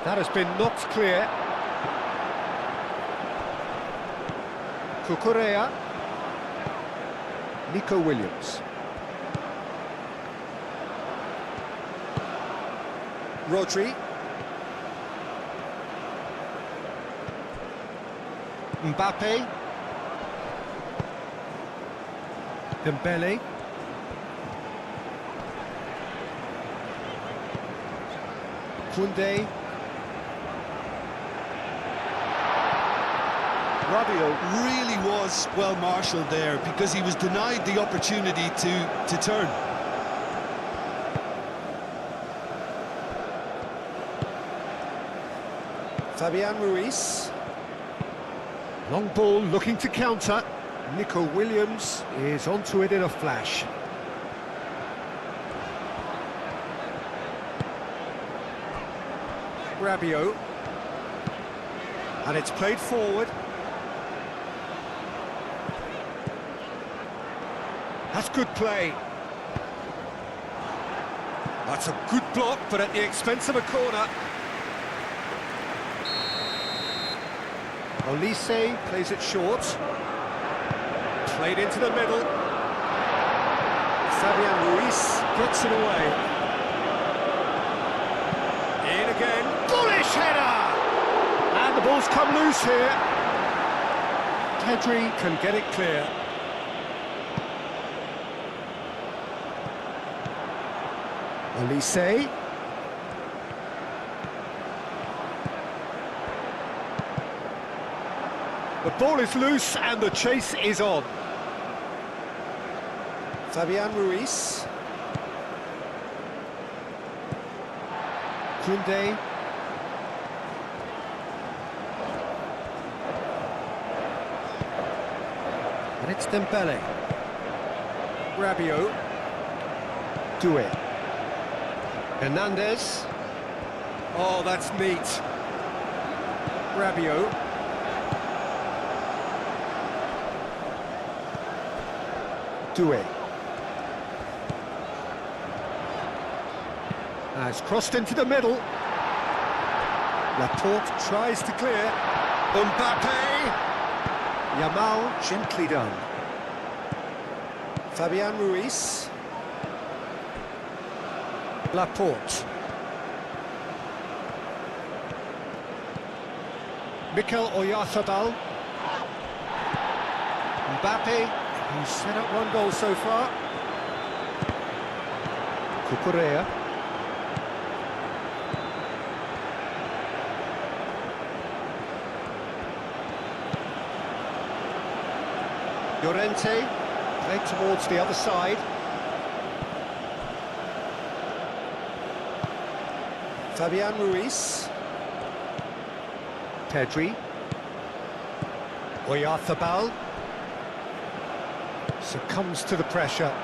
That has been knocked clear. Cucurella. Nico Williams. Rodri. Mbappe. Dembele. Koundé. Rabiot really was well marshalled there because he was denied the opportunity to turn. Fabian Ruiz. Long ball looking to counter. Nico Williams is onto it in a flash. Rabiot. And it's played forward. That's good play. That's a good block, but at the expense of a corner. Olise plays it short. Played into the middle. Fabian Ruiz gets it away. In again. Bullish header! And the ball's come loose here. Pedri can get it clear. Olise. The ball is loose and the chase is on. Fabian Ruiz. Koundé. And it's Dembele. Rabiot. Doué. Hernandez. Oh, that's neat. Rabiot. Doué. Has crossed into the middle. Laporte tries to clear. Mbappe. Yamal gently done. Fabian Ruiz. Laporte. Mikel Oyarzabal. Mbappe, who's set up one goal so far. Cucurella. Llorente, played towards the other side. Fabian Ruiz. Pedri. Oyarzabal. Succumbs to the pressure.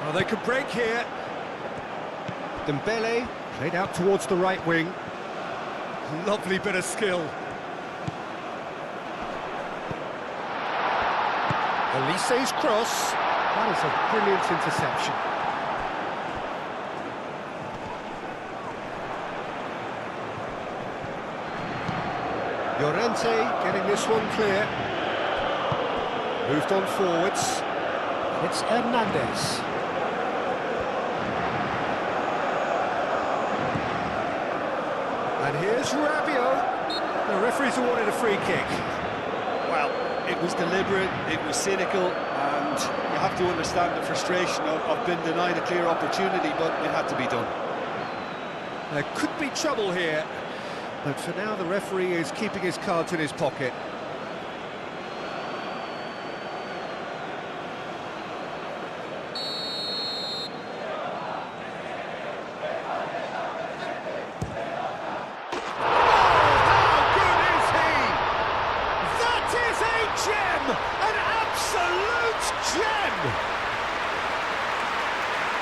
Oh, they could break here. Dembele, played out towards the right wing. Lovely bit of skill. Olise's cross. That is a brilliant interception. Llorente getting this one clear. Moved on forwards. It's Hernandez. And here's Rabiot. The referee's awarded a free kick. Well, it was deliberate, it was cynical, and you have to understand the frustration of being denied a clear opportunity, but it had to be done. There could be trouble here, but for now the referee is keeping his cards in his pocket.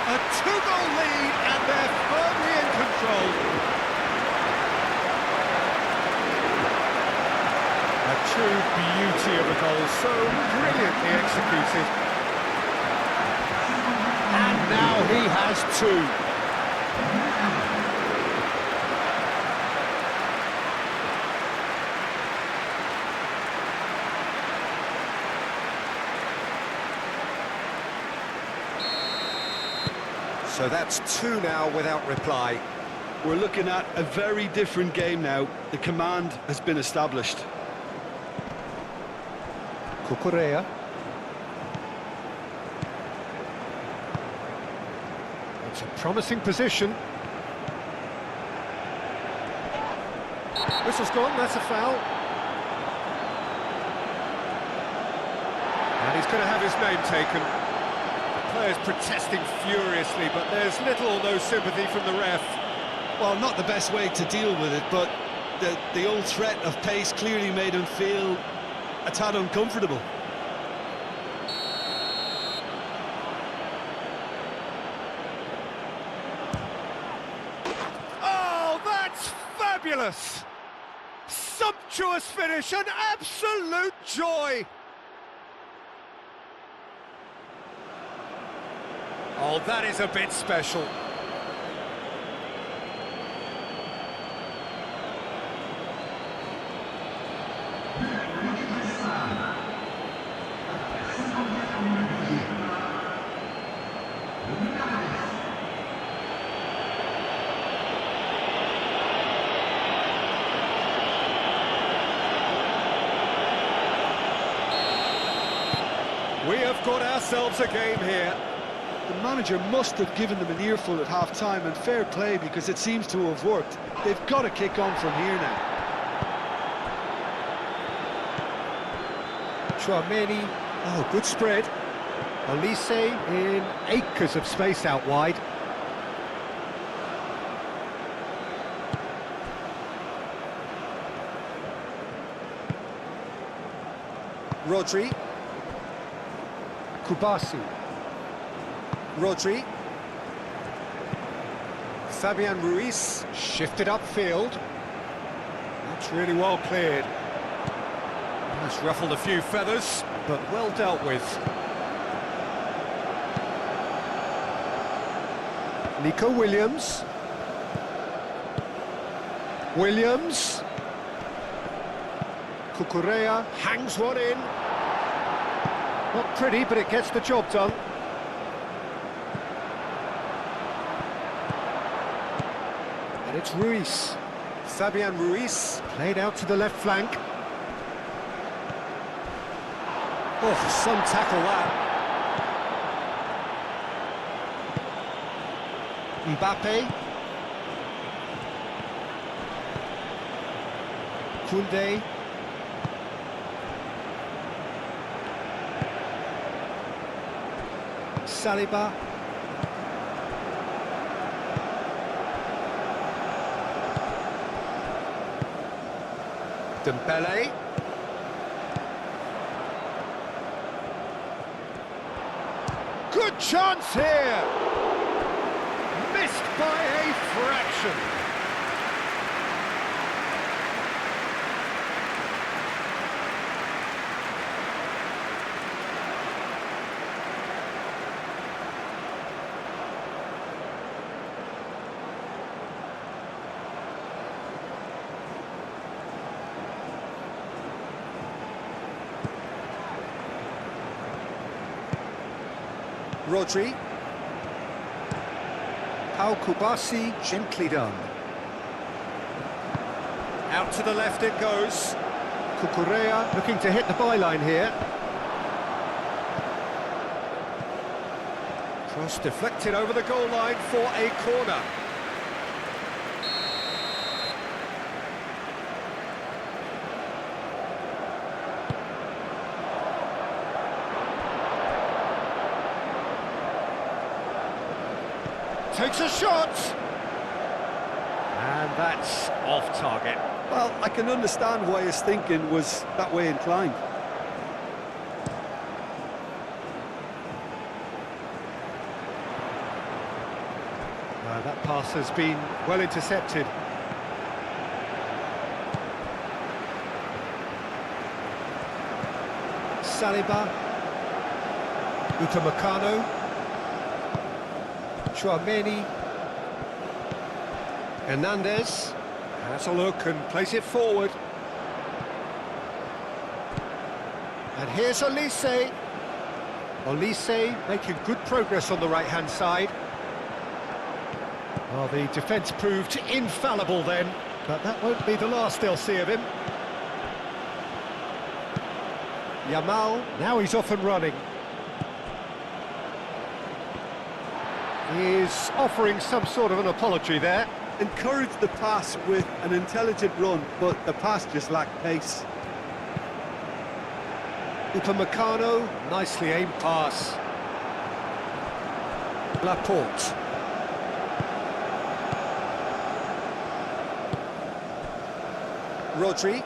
A two-goal lead and they're firmly in control. A true beauty of a goal, so brilliantly executed. And now he has two. So that's two now without reply. We're looking at a very different game now. The command has been established. Cucurella. It's a promising position. Whistle's gone, that's a foul. And he's going to have his name taken. The player's protesting furiously, but there's little or no sympathy from the ref. Well, not the best way to deal with it, but the old threat of pace clearly made him feel a tad uncomfortable. Oh, that's fabulous! Sumptuous finish, an absolute joy! Oh, that is a bit special. We have got ourselves a game here. The manager must have given them an earful at half-time, and fair play, because it seems to have worked. They've got to kick on from here now. Chouameni, oh, good spread. Olise in acres of space out wide. Rodri. Kubasi. Rodri. Fabian Ruiz shifted upfield. That's really well cleared. That's ruffled a few feathers, but well dealt with. Nico Williams. Williams. Cucurella hangs one in. Not pretty, but it gets the job done. And it's Ruiz. Fabian Ruiz played out to the left flank. Oh, some tackle that. Mbappe. Koundé. Saliba. Dembele. Good chance here! Missed by a fraction. Rodri. Pau Kubasi, gently done. Out to the left it goes. Cucurella looking to hit the byline here. Cross deflected over the goal line for a corner. Takes a shot, and that's off target. Well, I can understand why his thinking was that way inclined. That pass has been well intercepted. Saliba, Upamecano. Chouameni. Hernandez has a look and plays it forward. And here's Olise. Olise making good progress on the right-hand side. Well, the defence proved infallible then, but that won't be the last they'll see of him. Yamal, now he's off and running. He's offering some sort of an apology there. Encouraged the pass with an intelligent run, but the pass just lacked pace. Upamecano, nicely aimed pass. Laporte. Rodri.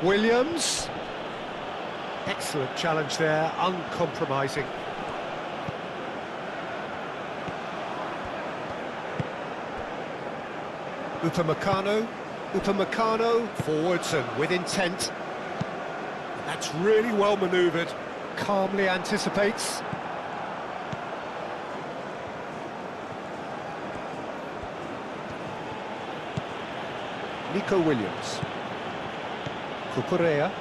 Williams. Excellent challenge there, uncompromising. Upamecano, forwards and with intent. That's really well manoeuvred, calmly anticipates. Nico Williams. Cucurella.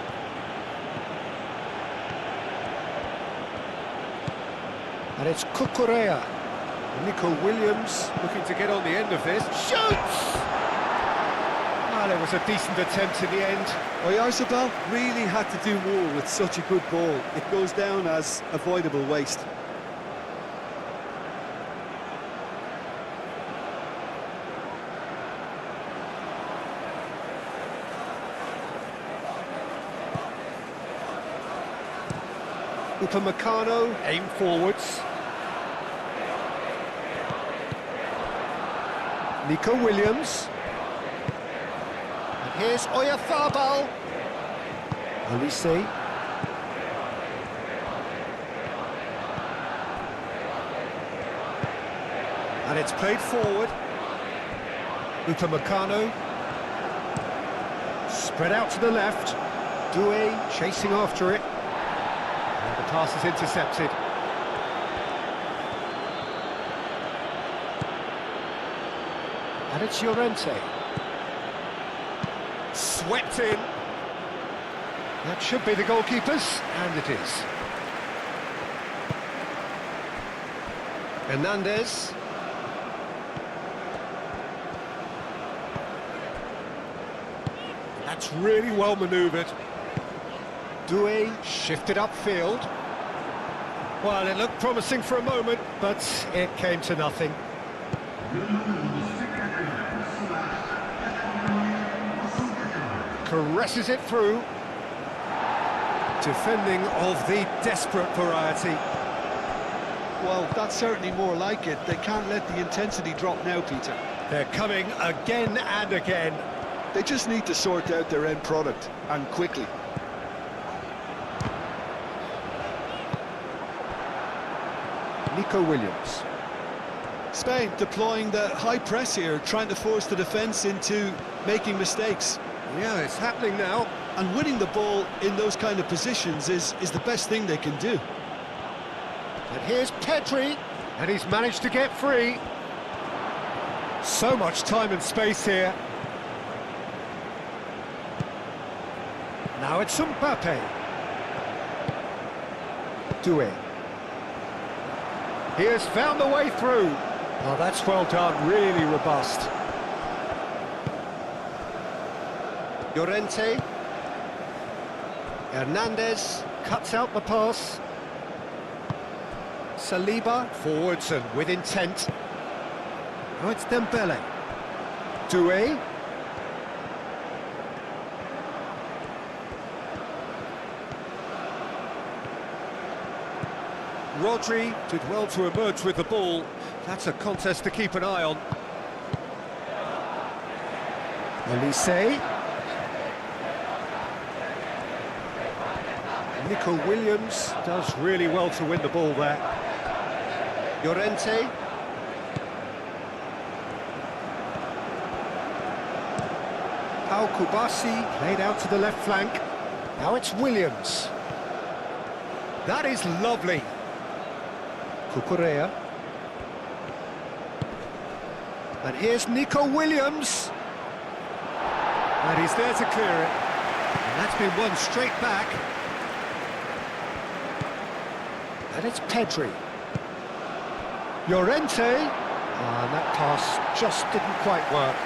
And it's Cucurella. Nico Williams looking to get on the end of this. Shoots! Well, it was a decent attempt in the end. Oyarzabal really had to do more with such a good ball. It goes down as avoidable waste. Upamecano, aim forwards. Nico Williams. And here's Oyarzabal. Olise. And it's played forward. Upamecano. Spread out to the left. Doué chasing after it. And the pass is intercepted. And it's Llorente. Swept in. That should be the goalkeepers, and it is. Hernandez. That's really well manoeuvred. Doué shifted upfield. Well, it looked promising for a moment, but it came to nothing. Caresses it through. Defending of the desperate variety. Well, that's certainly more like it. They can't let the intensity drop now, Peter. They're coming again and again. They just need to sort out their end product, and quickly. Nico Williams. Spain deploying the high press here, trying to force the defence into making mistakes. Yeah, it's happening now. And winning the ball in those kind of positions is the best thing they can do. And here's Pedri, and he's managed to get free. So much time and space here. Now it's Mbappe. Doué. He has found the way through. Oh, that's well done, really robust. Llorente. Hernandez cuts out the pass. Saliba, forwards and with intent. Oh, it's Dembele. Doué. Rodri did well to emerge with the ball. That's a contest to keep an eye on. Olise. Nico Williams does really well to win the ball there. Llorente. Pau Kubasi played out to the left flank. Now it's Williams. That is lovely. Cucurella. And here's Nico Williams. And he's there to clear it. And that's been won straight back. And it's Pedri. Llorente. And that pass just didn't quite work.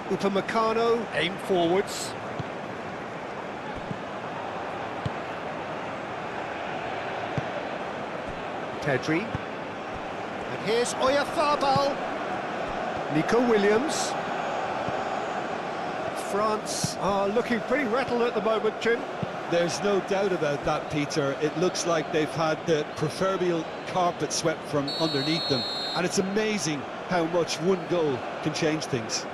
Upamecano aimed forwards. Pedri. And here's Oyarzabal. Nico Williams. France are looking pretty rattled at the moment, Jim. There's no doubt about that, Peter. It looks like they've had the proverbial carpet swept from underneath them. And it's amazing how much one goal can change things.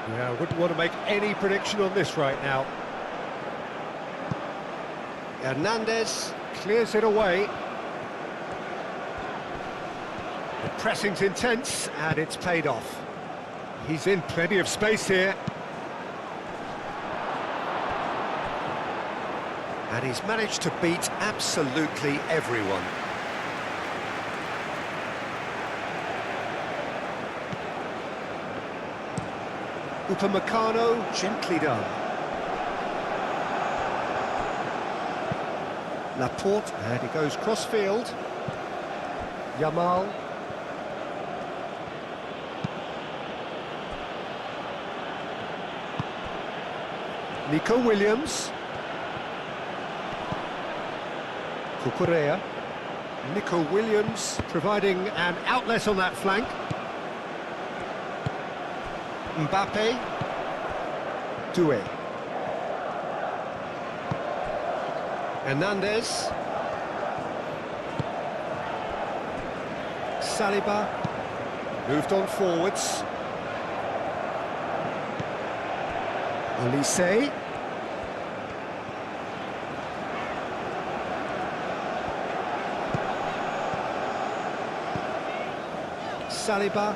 Yeah, I wouldn't want to make any prediction on this right now. Hernandez clears it away. The pressing's intense, and it's paid off. He's in plenty of space here. And he's managed to beat absolutely everyone. Upamecano, gently done. Laporte, and he goes cross-field. Yamal. Nico Williams. Cucurella. Nico Williams providing an outlet on that flank. Mbappe. Doué. Hernandez. Saliba. Moved on forwards. Olise. Saliba.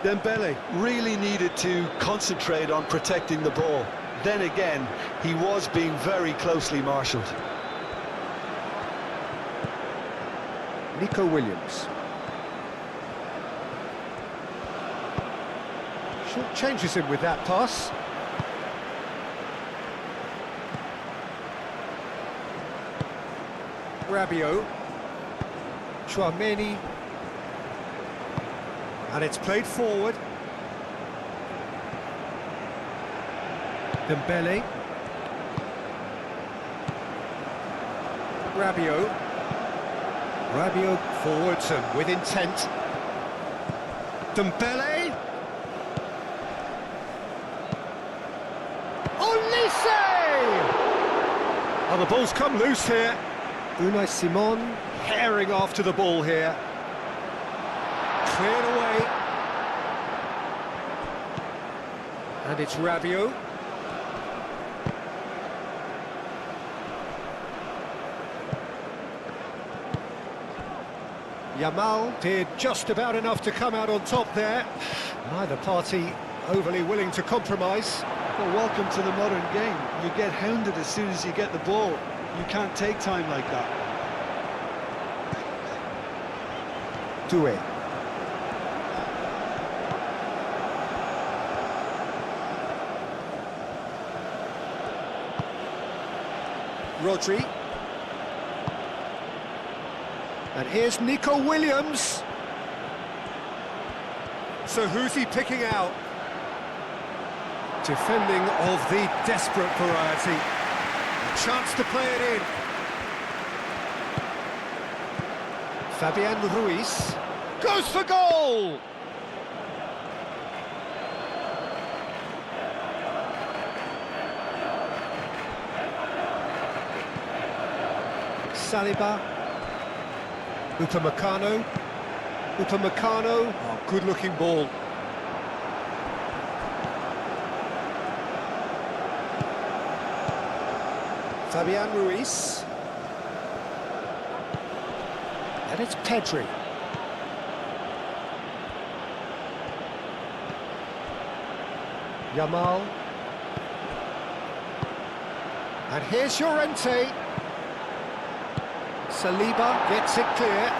Dembele really needed to concentrate on protecting the ball. Then again, he was being very closely marshalled. Nico Williams. Short changes him with that pass. Rabiot. Chouameni. And it's played forward. Dembele. Rabiot. Rabiot forwards and with intent. Dembele. Olise! Oh, the ball's come loose here. Unai Simon herring after the ball here. Cleared away. And it's Rabiot. Yamal did just about enough to come out on top there. Neither party overly willing to compromise. Well, welcome to the modern game. You get hounded as soon as you get the ball. You can't take time like that. Doué. Rodri. And here's Nico Williams. So who's he picking out? Defending of the desperate variety. A chance to play it in. Fabian Ruiz goes for goal! Saliba. Upamecano. Upamecano. Oh, good-looking ball. Fabian Ruiz. And it's Pedri. Yamal. And here's Llorente. Saliba gets it clear.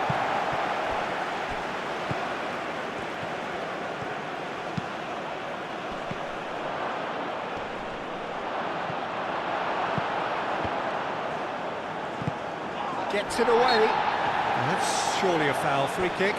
Gets it away. That's surely a foul. Free kick.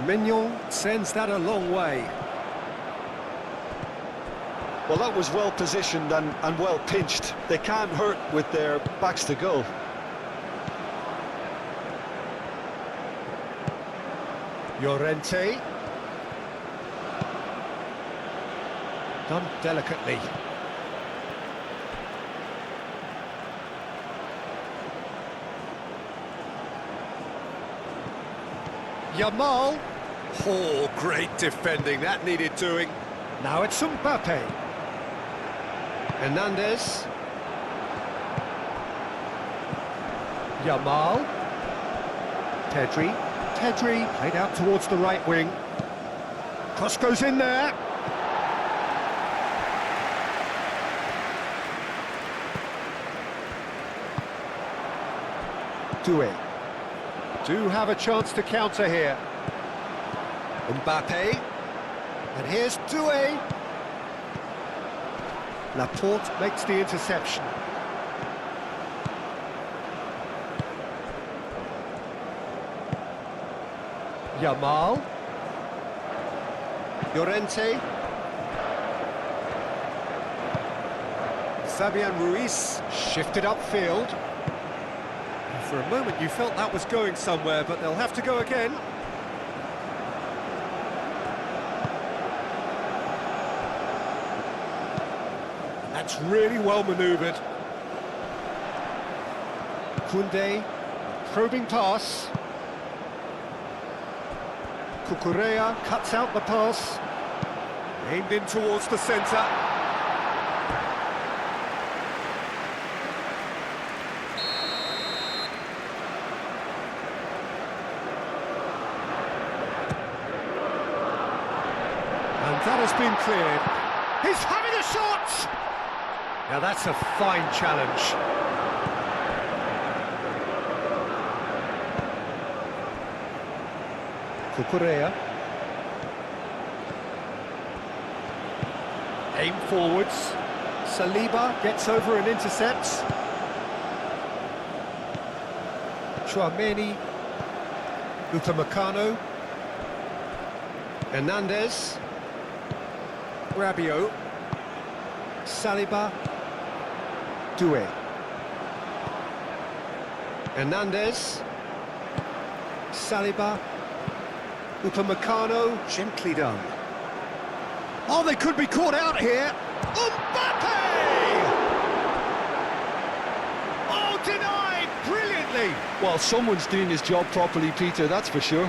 Mignon sends that a long way. Well, that was well positioned and well pinched. They can't hurt with their backs to goal. Llorente. Done delicately. Yamal. Oh, great defending. That needed doing. Now it's Mbappe. Hernandez. Yamal. Pedri. Pedri played out towards the right wing. Cross goes in there. Doué. Do have a chance to counter here. Mbappe. And here's Doué. Laporte makes the interception. Yamal. Llorente. Fabian Ruiz shifted upfield. For a moment you felt that was going somewhere, but they'll have to go again. That's really well manoeuvred. Koundé, probing pass. Cucurella cuts out the pass. Aimed in towards the centre. And that has been cleared. He's having a shot! Now that's a fine challenge. Cucurella. Aim forwards. Saliba gets over and intercepts. Chouameni. Upamecano. Hernandez. Rabiot. Saliba. Doué. Hernandez. Saliba. Upamecano, gently done. Oh, they could be caught out here. Mbappe! Oh, denied brilliantly. Well, someone's doing his job properly, Peter, that's for sure.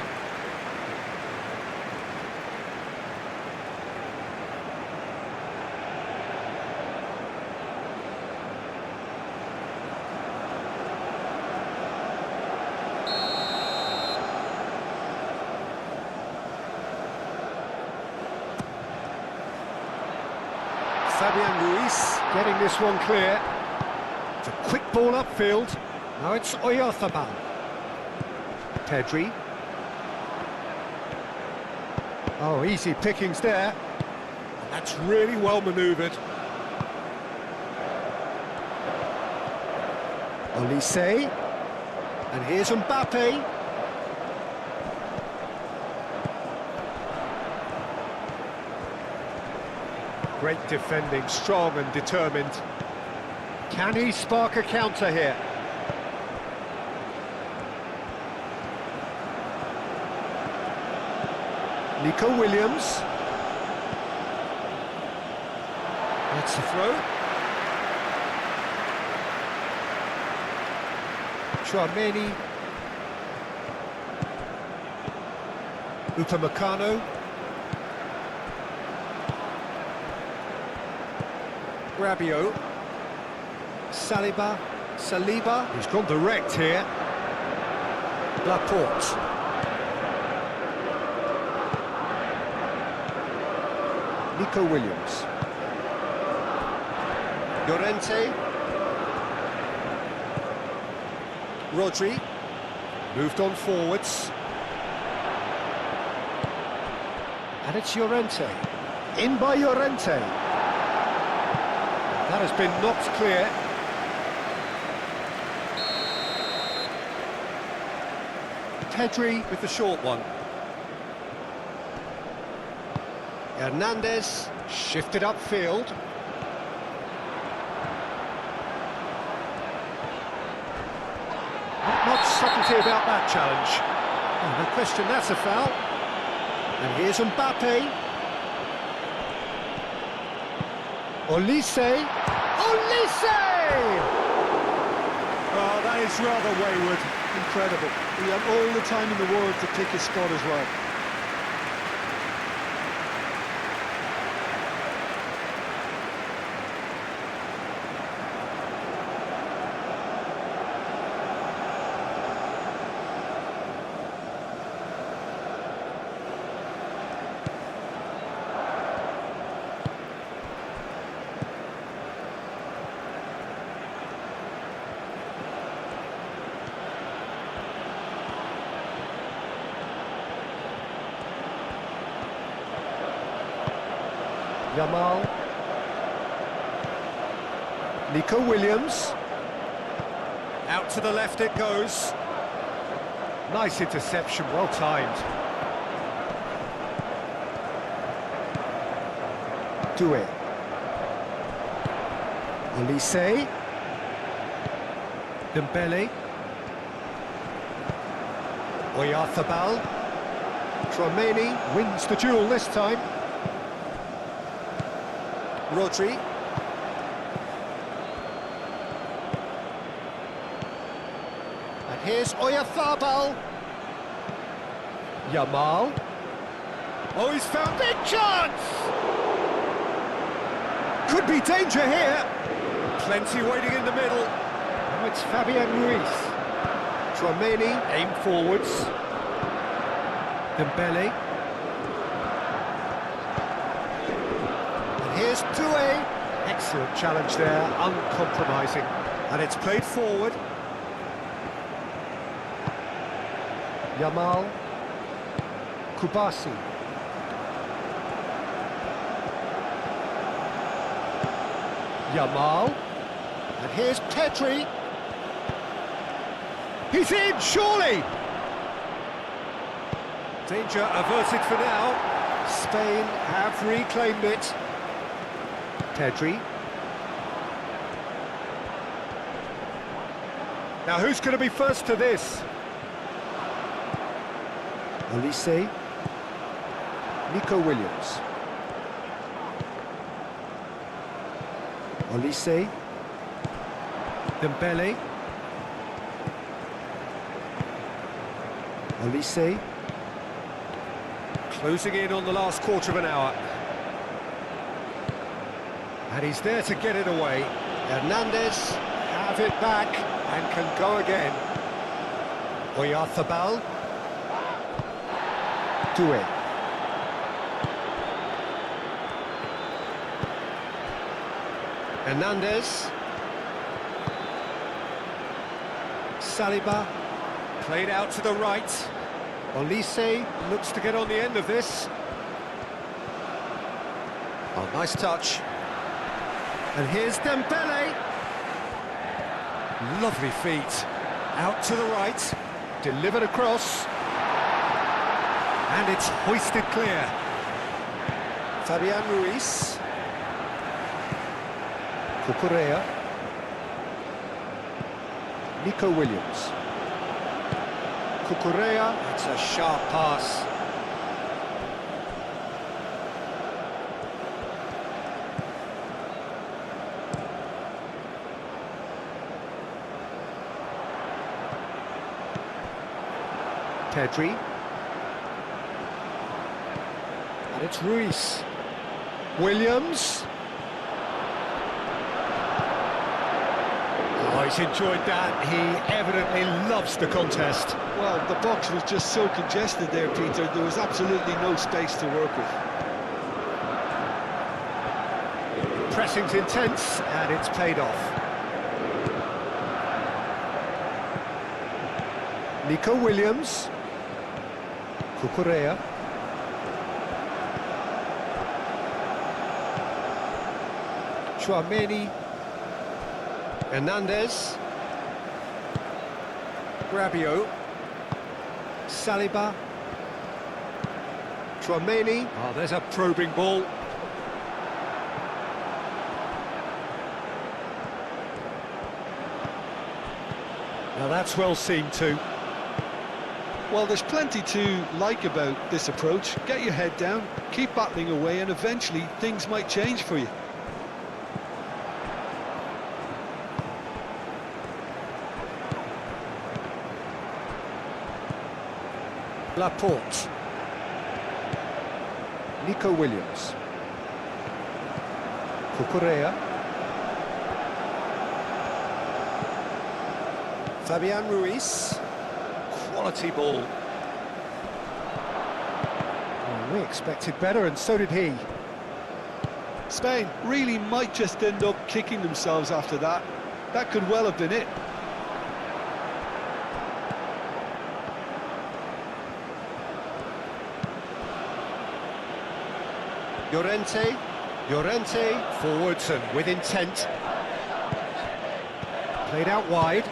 Fabian Ruiz getting this one clear. It's a quick ball upfield. Now it's Oyarzabal. Pedri. Oh, easy pickings there. That's really well manoeuvred. Olise. And here's Mbappe. Great defending, strong and determined. Can he spark a counter here? Nico Williams. That's the throw. Chouameni. Upamecano. Rabiot. Saliba. He's gone direct here. Laporte. Nico Williams. Llorente. Rodri. Moved on forwards. And it's Llorente. In by Llorente. That has been knocked clear. Pedri with the short one. Hernandez shifted upfield. Not much subtlety about that challenge. Oh, no question, that's a foul. And here's Mbappe. Olise. Olise! Oh, that is rather wayward. Incredible. He had all the time in the world to pick his spot as well. Yamal. Nico Williams. Out to the left it goes. Nice interception, well timed. Doué. Olise. Dembele. Oyarzabal. Tchouaméni wins the duel this time. Rodri. And here's Oyarzabal. Yamal. Oh, he's found big chance! Could be danger here. Plenty waiting in the middle. Now it's Fabian Ruiz. Tchouaméni, aim forwards. Dembele. Here's Doué. Excellent challenge there, uncompromising. And it's played forward. Yamal. Kubasi. Yamal. And here's Pedri. He's in, surely! Danger averted for now. Spain have reclaimed it. Pedri. Now who's going to be first to this? Olise. Nico Williams. Olise. Dembele. Olise. Closing in on the last quarter of an hour. And he's there to get it away. Hernandez have it back and can go again. Oyarzabal. Doué. Hernandez. Saliba. Played out to the right. Olise looks to get on the end of this. Oh, nice touch. And here's Dembele. Lovely feet. Out to the right. Delivered across. And it's hoisted clear. Fabian Ruiz. Cucurella. Nico Williams. Cucurella. It's a sharp pass. Pedri. And it's Ruiz. Williams. Oh, he's enjoyed that. He evidently loves the contest. Well, the box was just so congested there, Peter. There was absolutely no space to work with. Pressing's intense, and it's paid off. Nico Williams. Cucurella. Tchouaméni. Hernandez. Rabiot. Saliba. Tchouaméni. Oh, there's a probing ball. Now that's well seen too. Well, there's plenty to like about this approach. Get your head down, keep battling away, and eventually things might change for you. Laporte. Nico Williams. Cucurella. Fabian Ruiz. Quality ball. Well, we expected better, and so did he. Spain really might just end up kicking themselves after that. That could well have been it. Llorente, forwards and with intent. Played out wide.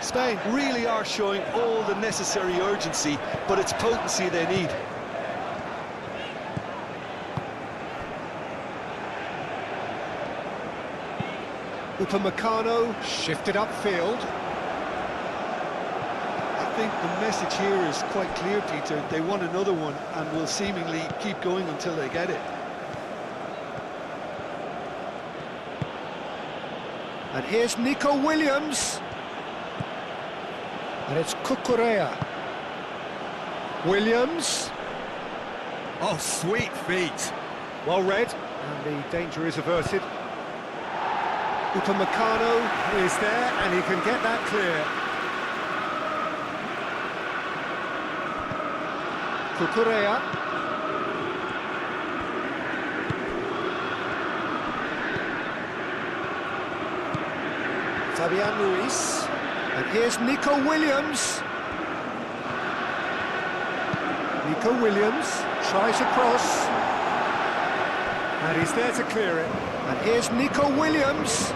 Spain really are showing all the necessary urgency, but it's potency they need. Upamecano shifted upfield. I think the message here is quite clear, Peter. They want another one and will seemingly keep going until they get it. And here's Nico Williams. And it's Cucurella. Williams. Oh, sweet feet. Well read, and the danger is averted. Upamecano is there, and he can get that clear. Cucurella. Fabian Ruiz. And here's Nico Williams. Nico Williams tries across. And he's there to clear it. And here's Nico Williams.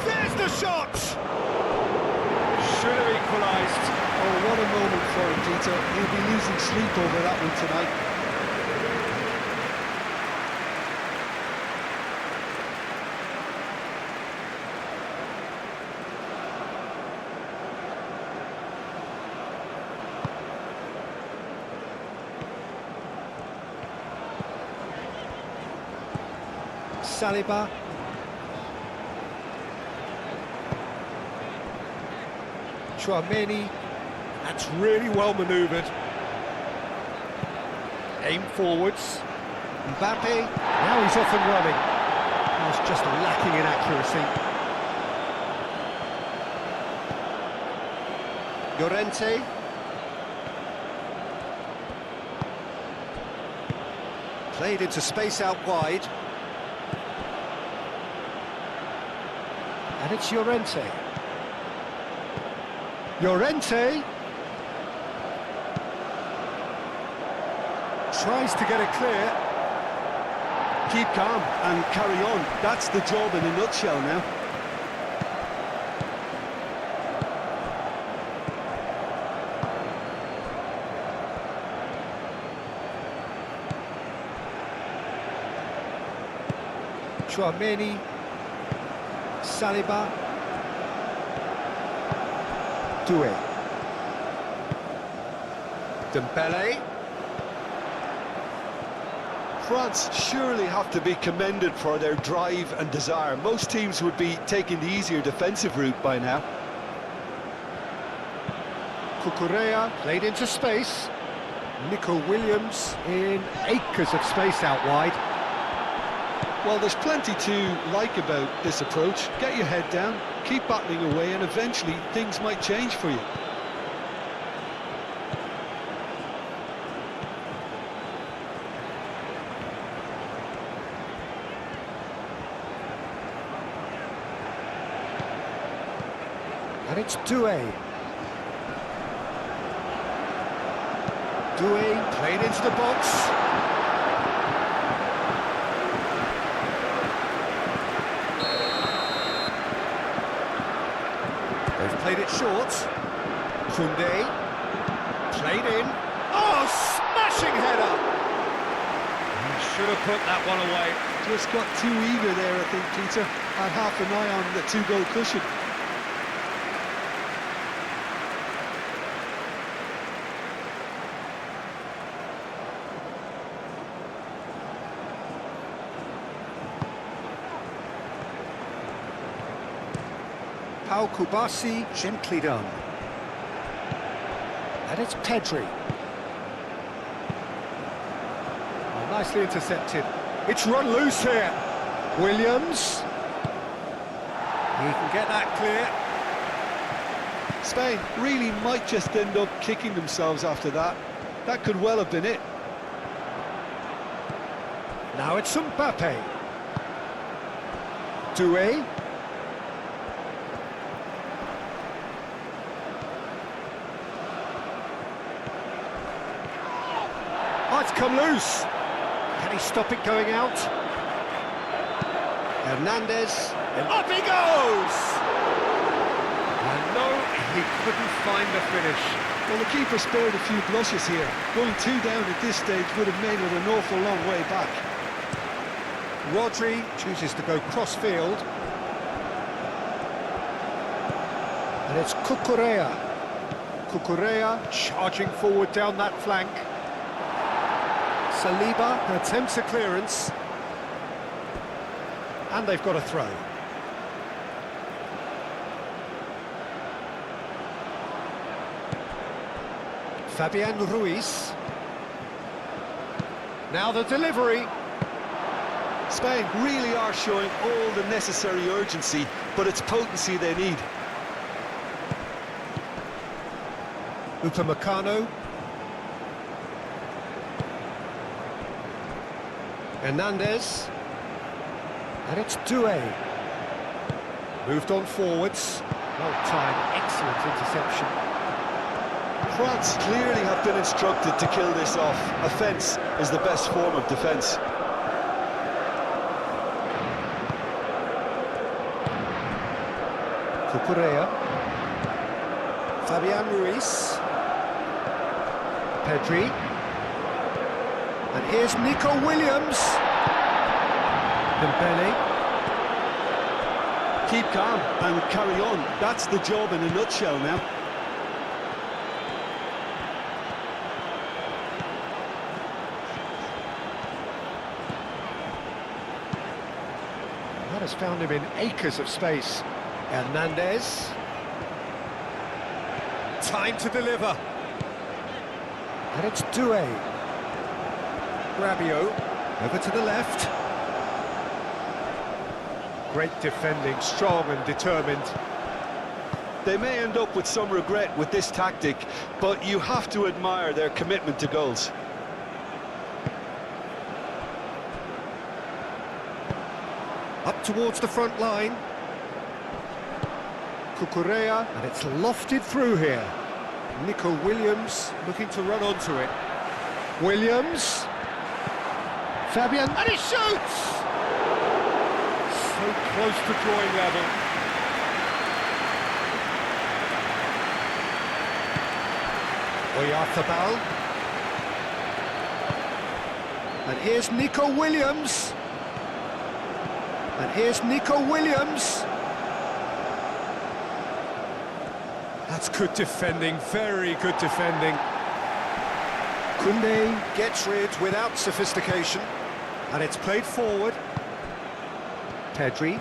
There's the shot! Should have equalised. Oh, what a moment for him, Peter. He'll be losing sleep over that one tonight. Saliba. Tchouaméni. That's really well manoeuvred. Aim forwards. Mbappe. Now he's off and running. He's just lacking in accuracy. Llorente. Played into space out wide. And it's Llorente. Llorente tries to get it clear. Keep calm and carry on. That's the job in a nutshell now. Tchouaméni. Saliba. Doué. Dembele. France surely have to be commended for their drive and desire. Most teams would be taking the easier defensive route by now. Cucurella played into space. Nico Williams in acres of space out wide. Well, there's plenty to like about this approach. Get your head down, keep battling away, and eventually things might change for you. And it's Doué. Doué played into the box. They've played it short. Koundé played in. Oh, smashing header! He should have put that one away. Just got too eager there, I think, Peter. Had half an eye on the two-goal cushion. Pau Kubasi, gently done. And it's Pedri. Oh, nicely intercepted. It's run loose here. Williams. He can get that clear. Spain really might just end up kicking themselves after that. That could well have been it. Now it's Mbappe. Doué. Oh, it's come loose. Can he stop it going out? Hernandez. And up he goes! And no, he couldn't find the finish. Well, the keeper spared a few blushes here. Going 2 down at this stage would have made it an awful long way back. Rodri chooses to go cross-field. And it's Cucurella. Cucurella charging forward down that flank. Saliba attempts a clearance. And they've got a throw. Fabian Ruiz. Now the delivery. Spain really are showing all the necessary urgency, but it's potency they need. Upamecano. Hernandez. And it's Doué. Moved on forwards. Well timed, excellent interception. France clearly have been instructed to kill this off. Offence is the best form of defence. Cucurella. Fabian Ruiz. Pedri. And here's Nico Williams. Dembele. Keep calm and carry on. That's the job in a nutshell now. That has found him in acres of space. Hernandez. Time to deliver. And it's Doué. Rabiot over to the left. Great defending, strong and determined. They may end up with some regret with this tactic, but you have to admire their commitment to goals. Up towards the front line. Cucurella, and it's lofted through here. Nico Williams looking to run onto it. Williams. Fabian, and he shoots! So close to drawing level. Oyarzabal. And here's Nico Williams. And here's Nico Williams. That's good defending, very good defending. Koundé gets rid without sophistication. And it's played forward. Pedri.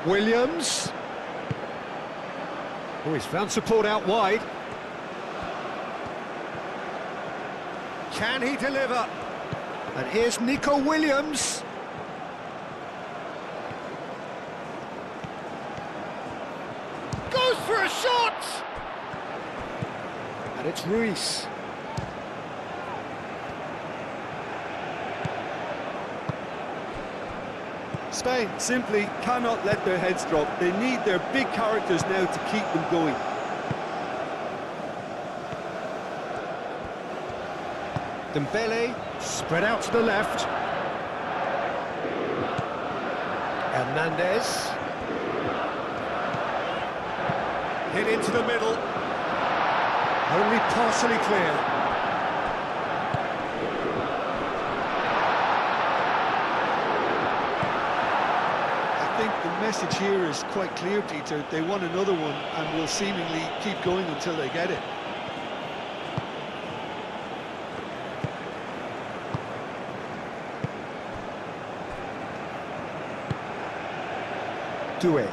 Williams. Oh, he's found support out wide. Can he deliver? And here's Nico Williams. Goes for a shot! And it's Ruiz. Spain simply cannot let their heads drop. They need their big characters now to keep them going. Dembele, spread out to the left. Hernandez. Hit into the middle. Only partially clear. I think the message here is quite clear, Peter. They want another one and will seemingly keep going until they get it. Doué.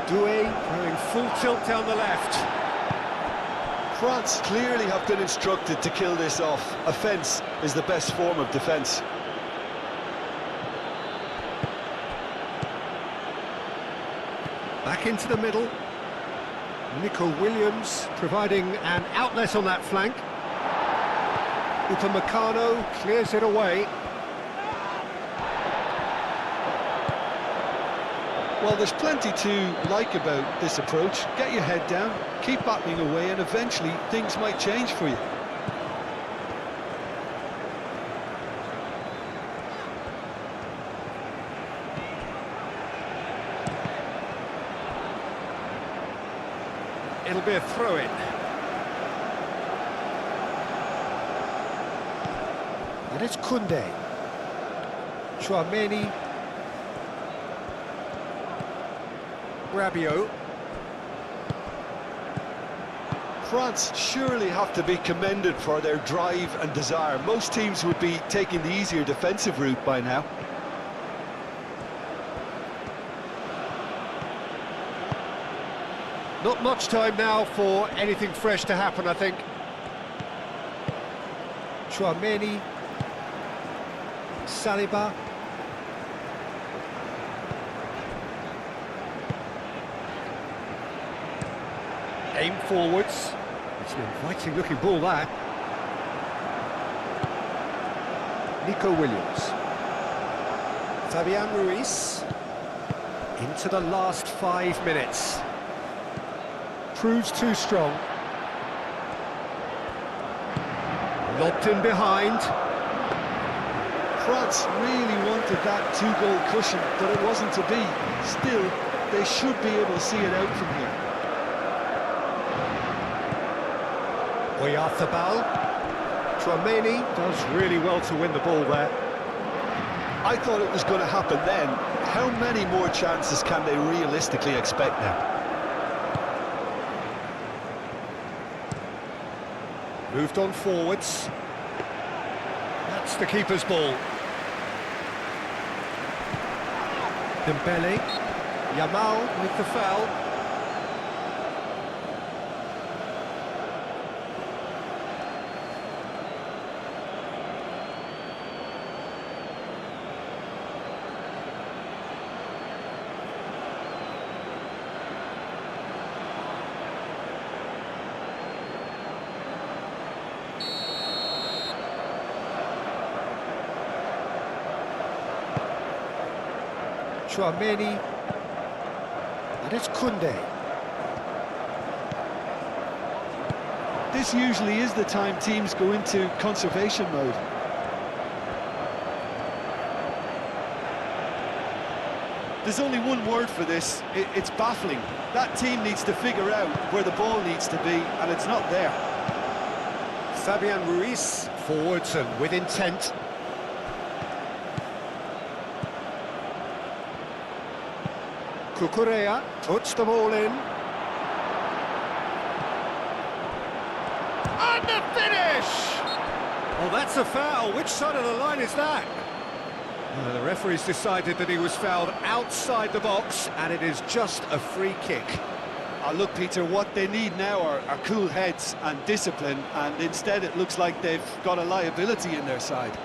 Doué going full tilt down the left. France clearly have been instructed to kill this off. Offence is the best form of defence. Back into the middle. Nico Williams providing an outlet on that flank. Upamecano clears it away. Well, there's plenty to like about this approach. Get your head down, keep battling away, and eventually things might change for you. It'll be a throw-in. And it's Koundé. Chouameni. Rabiot. France surely have to be commended for their drive and desire. Most teams would be taking the easier defensive route by now. Not much time now for anything fresh to happen, I think. Chouameni. Saliba. Aim forwards. It's an inviting looking ball there. Nico Williams. Fabian Ruiz. Into the last 5 minutes. Proves too strong. Lobbed in behind. France really wanted that two-goal cushion, but it wasn't to be. Still, they should be able to see it out from here. Oyarzabal. Chouameni does really well to win the ball there. I thought it was going to happen then. How many more chances can they realistically expect now? Moved on forwards. That's the keeper's ball. Dembele. Yamal with the foul. Chouameni, and it's Koundé. This usually is the time teams go into conservation mode. There's only one word for this, it's baffling. That team needs to figure out where the ball needs to be, and it's not there. Fabian Ruiz, forwards and with intent. Cucurella puts the ball in. And the finish! Well, that's a foul. Which side of the line is that? The referee's decided that he was fouled outside the box, and it is just a free kick. Look, Peter, what they need now are cool heads and discipline, and instead it looks like they've got a liability in their side.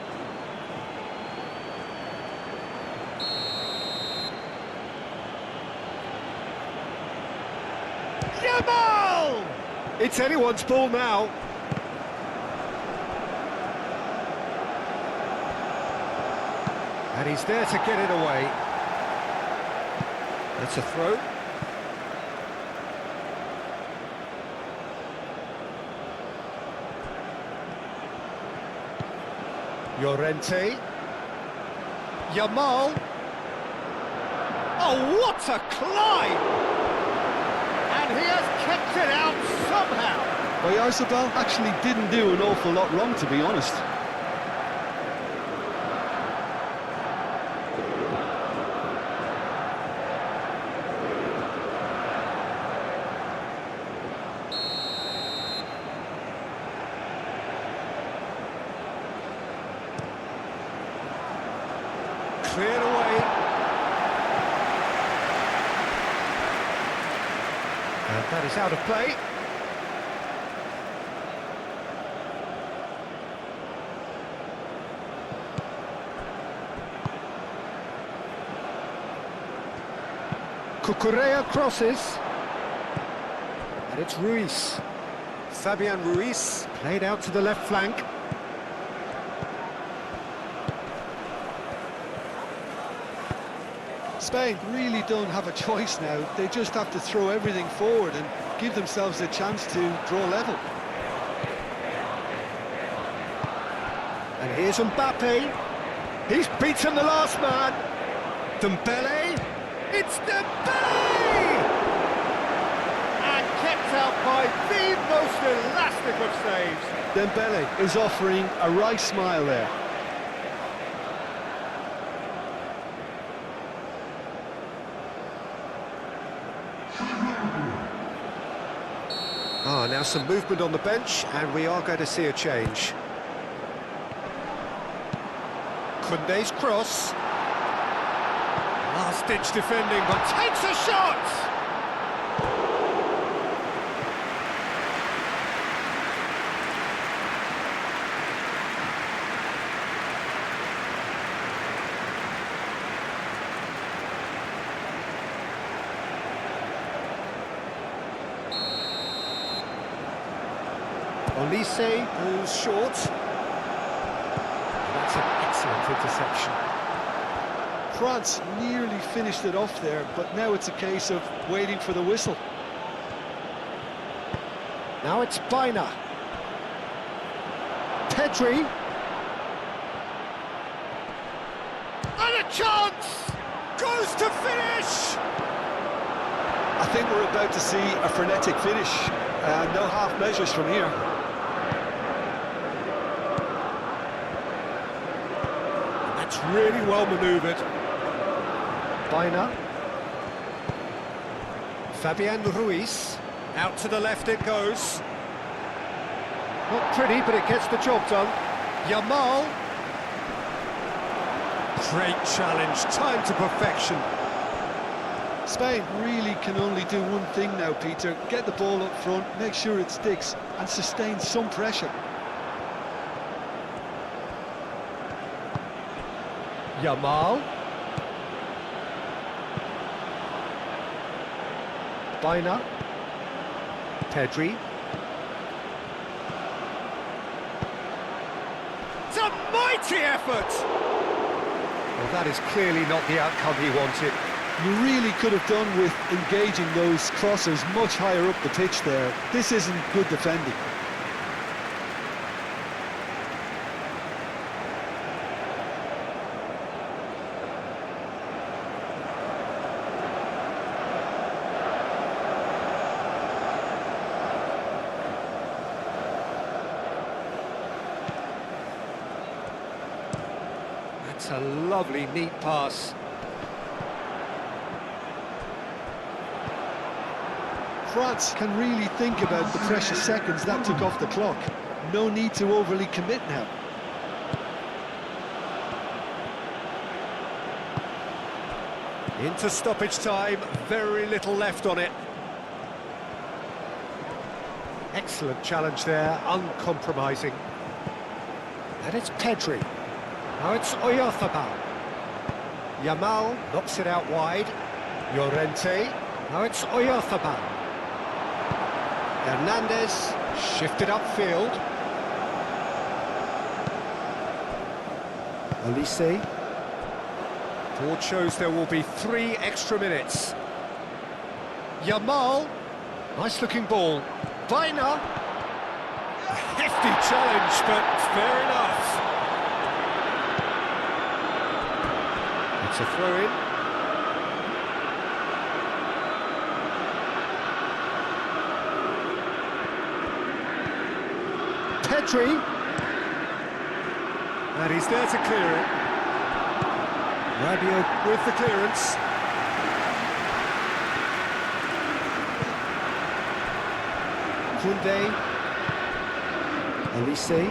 Yamal! It's anyone's ball now. And he's there to get it away. That's a throw. Llorente. Yamal. Oh, what a climb! And he has kept it out somehow. Oyarzabal actually didn't do an awful lot wrong, to be honest. Cleared away. And that is out of play. Cucurella crosses. And it's Ruiz. Fabian Ruiz played out to the left flank. Spain really don't have a choice now. They just have to throw everything forward and give themselves a chance to draw level. And here's Mbappe. He's beaten the last man. Dembele. It's Dembele! And kept out by the most elastic of saves. Dembele is offering a right smile there. Now some movement on the bench, and we are going to see a change. Koundé's cross. Last-ditch defending, but takes a shot! Olise pulls short. That's an excellent interception. France nearly finished it off there, but now it's a case of waiting for the whistle. Now it's Bina. Pedri. And a chance! Goes to finish! I think we're about to see a frenetic finish. No half measures from here. That's really well manoeuvred. Bina. Fabian Ruiz. Out to the left it goes. Not pretty, but it gets the job done. Yamal. Great challenge, time to perfection. Spain really can only do one thing now, Peter. Get the ball up front, make sure it sticks, and sustain some pressure. Yamal. Bina. Pedri. It's a mighty effort! Well, that is clearly not the outcome he wanted. You really could have done with engaging those crossers much higher up the pitch there. This isn't good defending. That's a lovely, neat pass. France can really think about the precious seconds that took off the clock. No need to overly commit now. Into stoppage time, very little left on it. Excellent challenge there, uncompromising. And it's Pedri. Now it's Oyarzabal. Yamal knocks it out wide. Llorente. Now it's Oyarzabal. Hernandez shifted upfield. Olise. Board shows there will be 3 extra minutes. Yamal. Nice looking ball. Bina. A hefty challenge, but fair enough. a throw-in. Pedri. And he's there to clear it. Rabiot with the clearance. Koundé. Elise.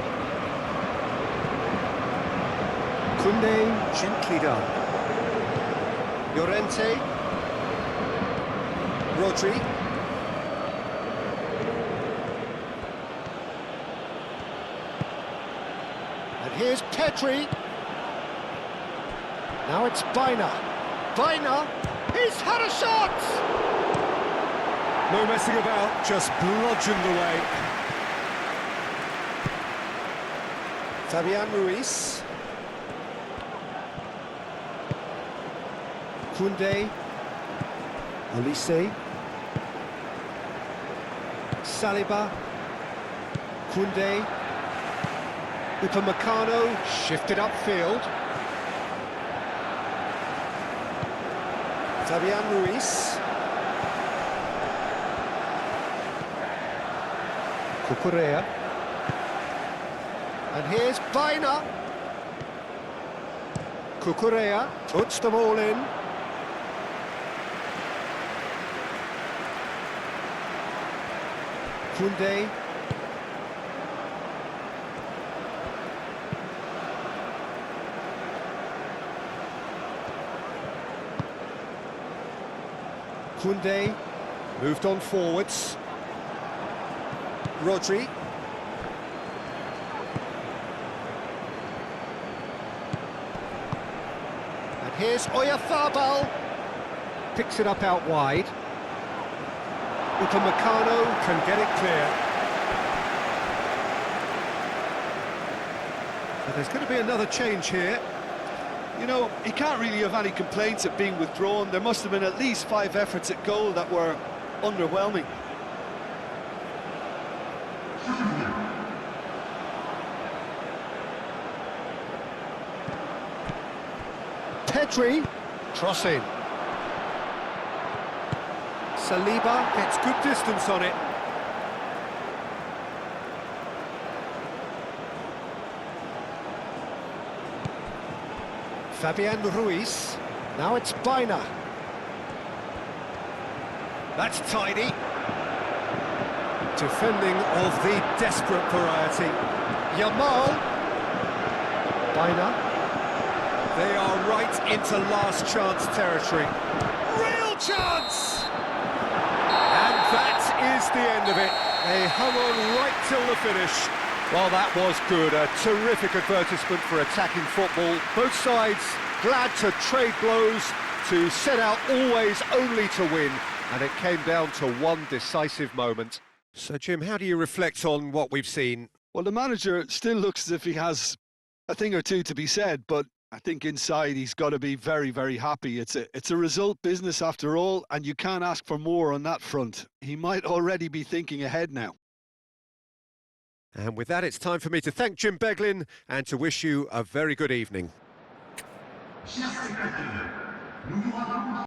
Koundé, gently done. Llorente. Rodri. And here's Pedri. Now it's Baina. Baina, he's had a shot! No messing about, just bludgeoned away. Fabian Ruiz. Koundé. Elise. Saliba. Koundé. Upamecano shifted upfield. Fabian Ruiz. Cucurella. And here's Baina. Cucurella puts them all in. Koundé. Koundé moved on forwards. Rodri. And here's Oyarzabal. Picks it up out wide. Upamecano can get it clear. So there's going to be another change here. You know, he can't really have any complaints at being withdrawn. There must have been at least 5 efforts at goal that were underwhelming. Pedri, crossing. Saliba gets good distance on it. Fabian Ruiz. Now it's Baina. That's tidy. Defending of the desperate variety. Yamal. Baina. They are right into last chance territory. Real chance! And that is the end of it. They hung on right till the finish. Well, that was good. A terrific advertisement for attacking football. Both sides glad to trade blows, to set out always only to win. And it came down to one decisive moment. So, Jim, how do you reflect on what we've seen? Well, the manager still looks as if he has a thing or two to be said, but I think inside he's got to be very, very happy. It's a result business after all, and you can't ask for more on that front. He might already be thinking ahead now. And with that, it's time for me to thank Jim Beglin and to wish you a very good evening.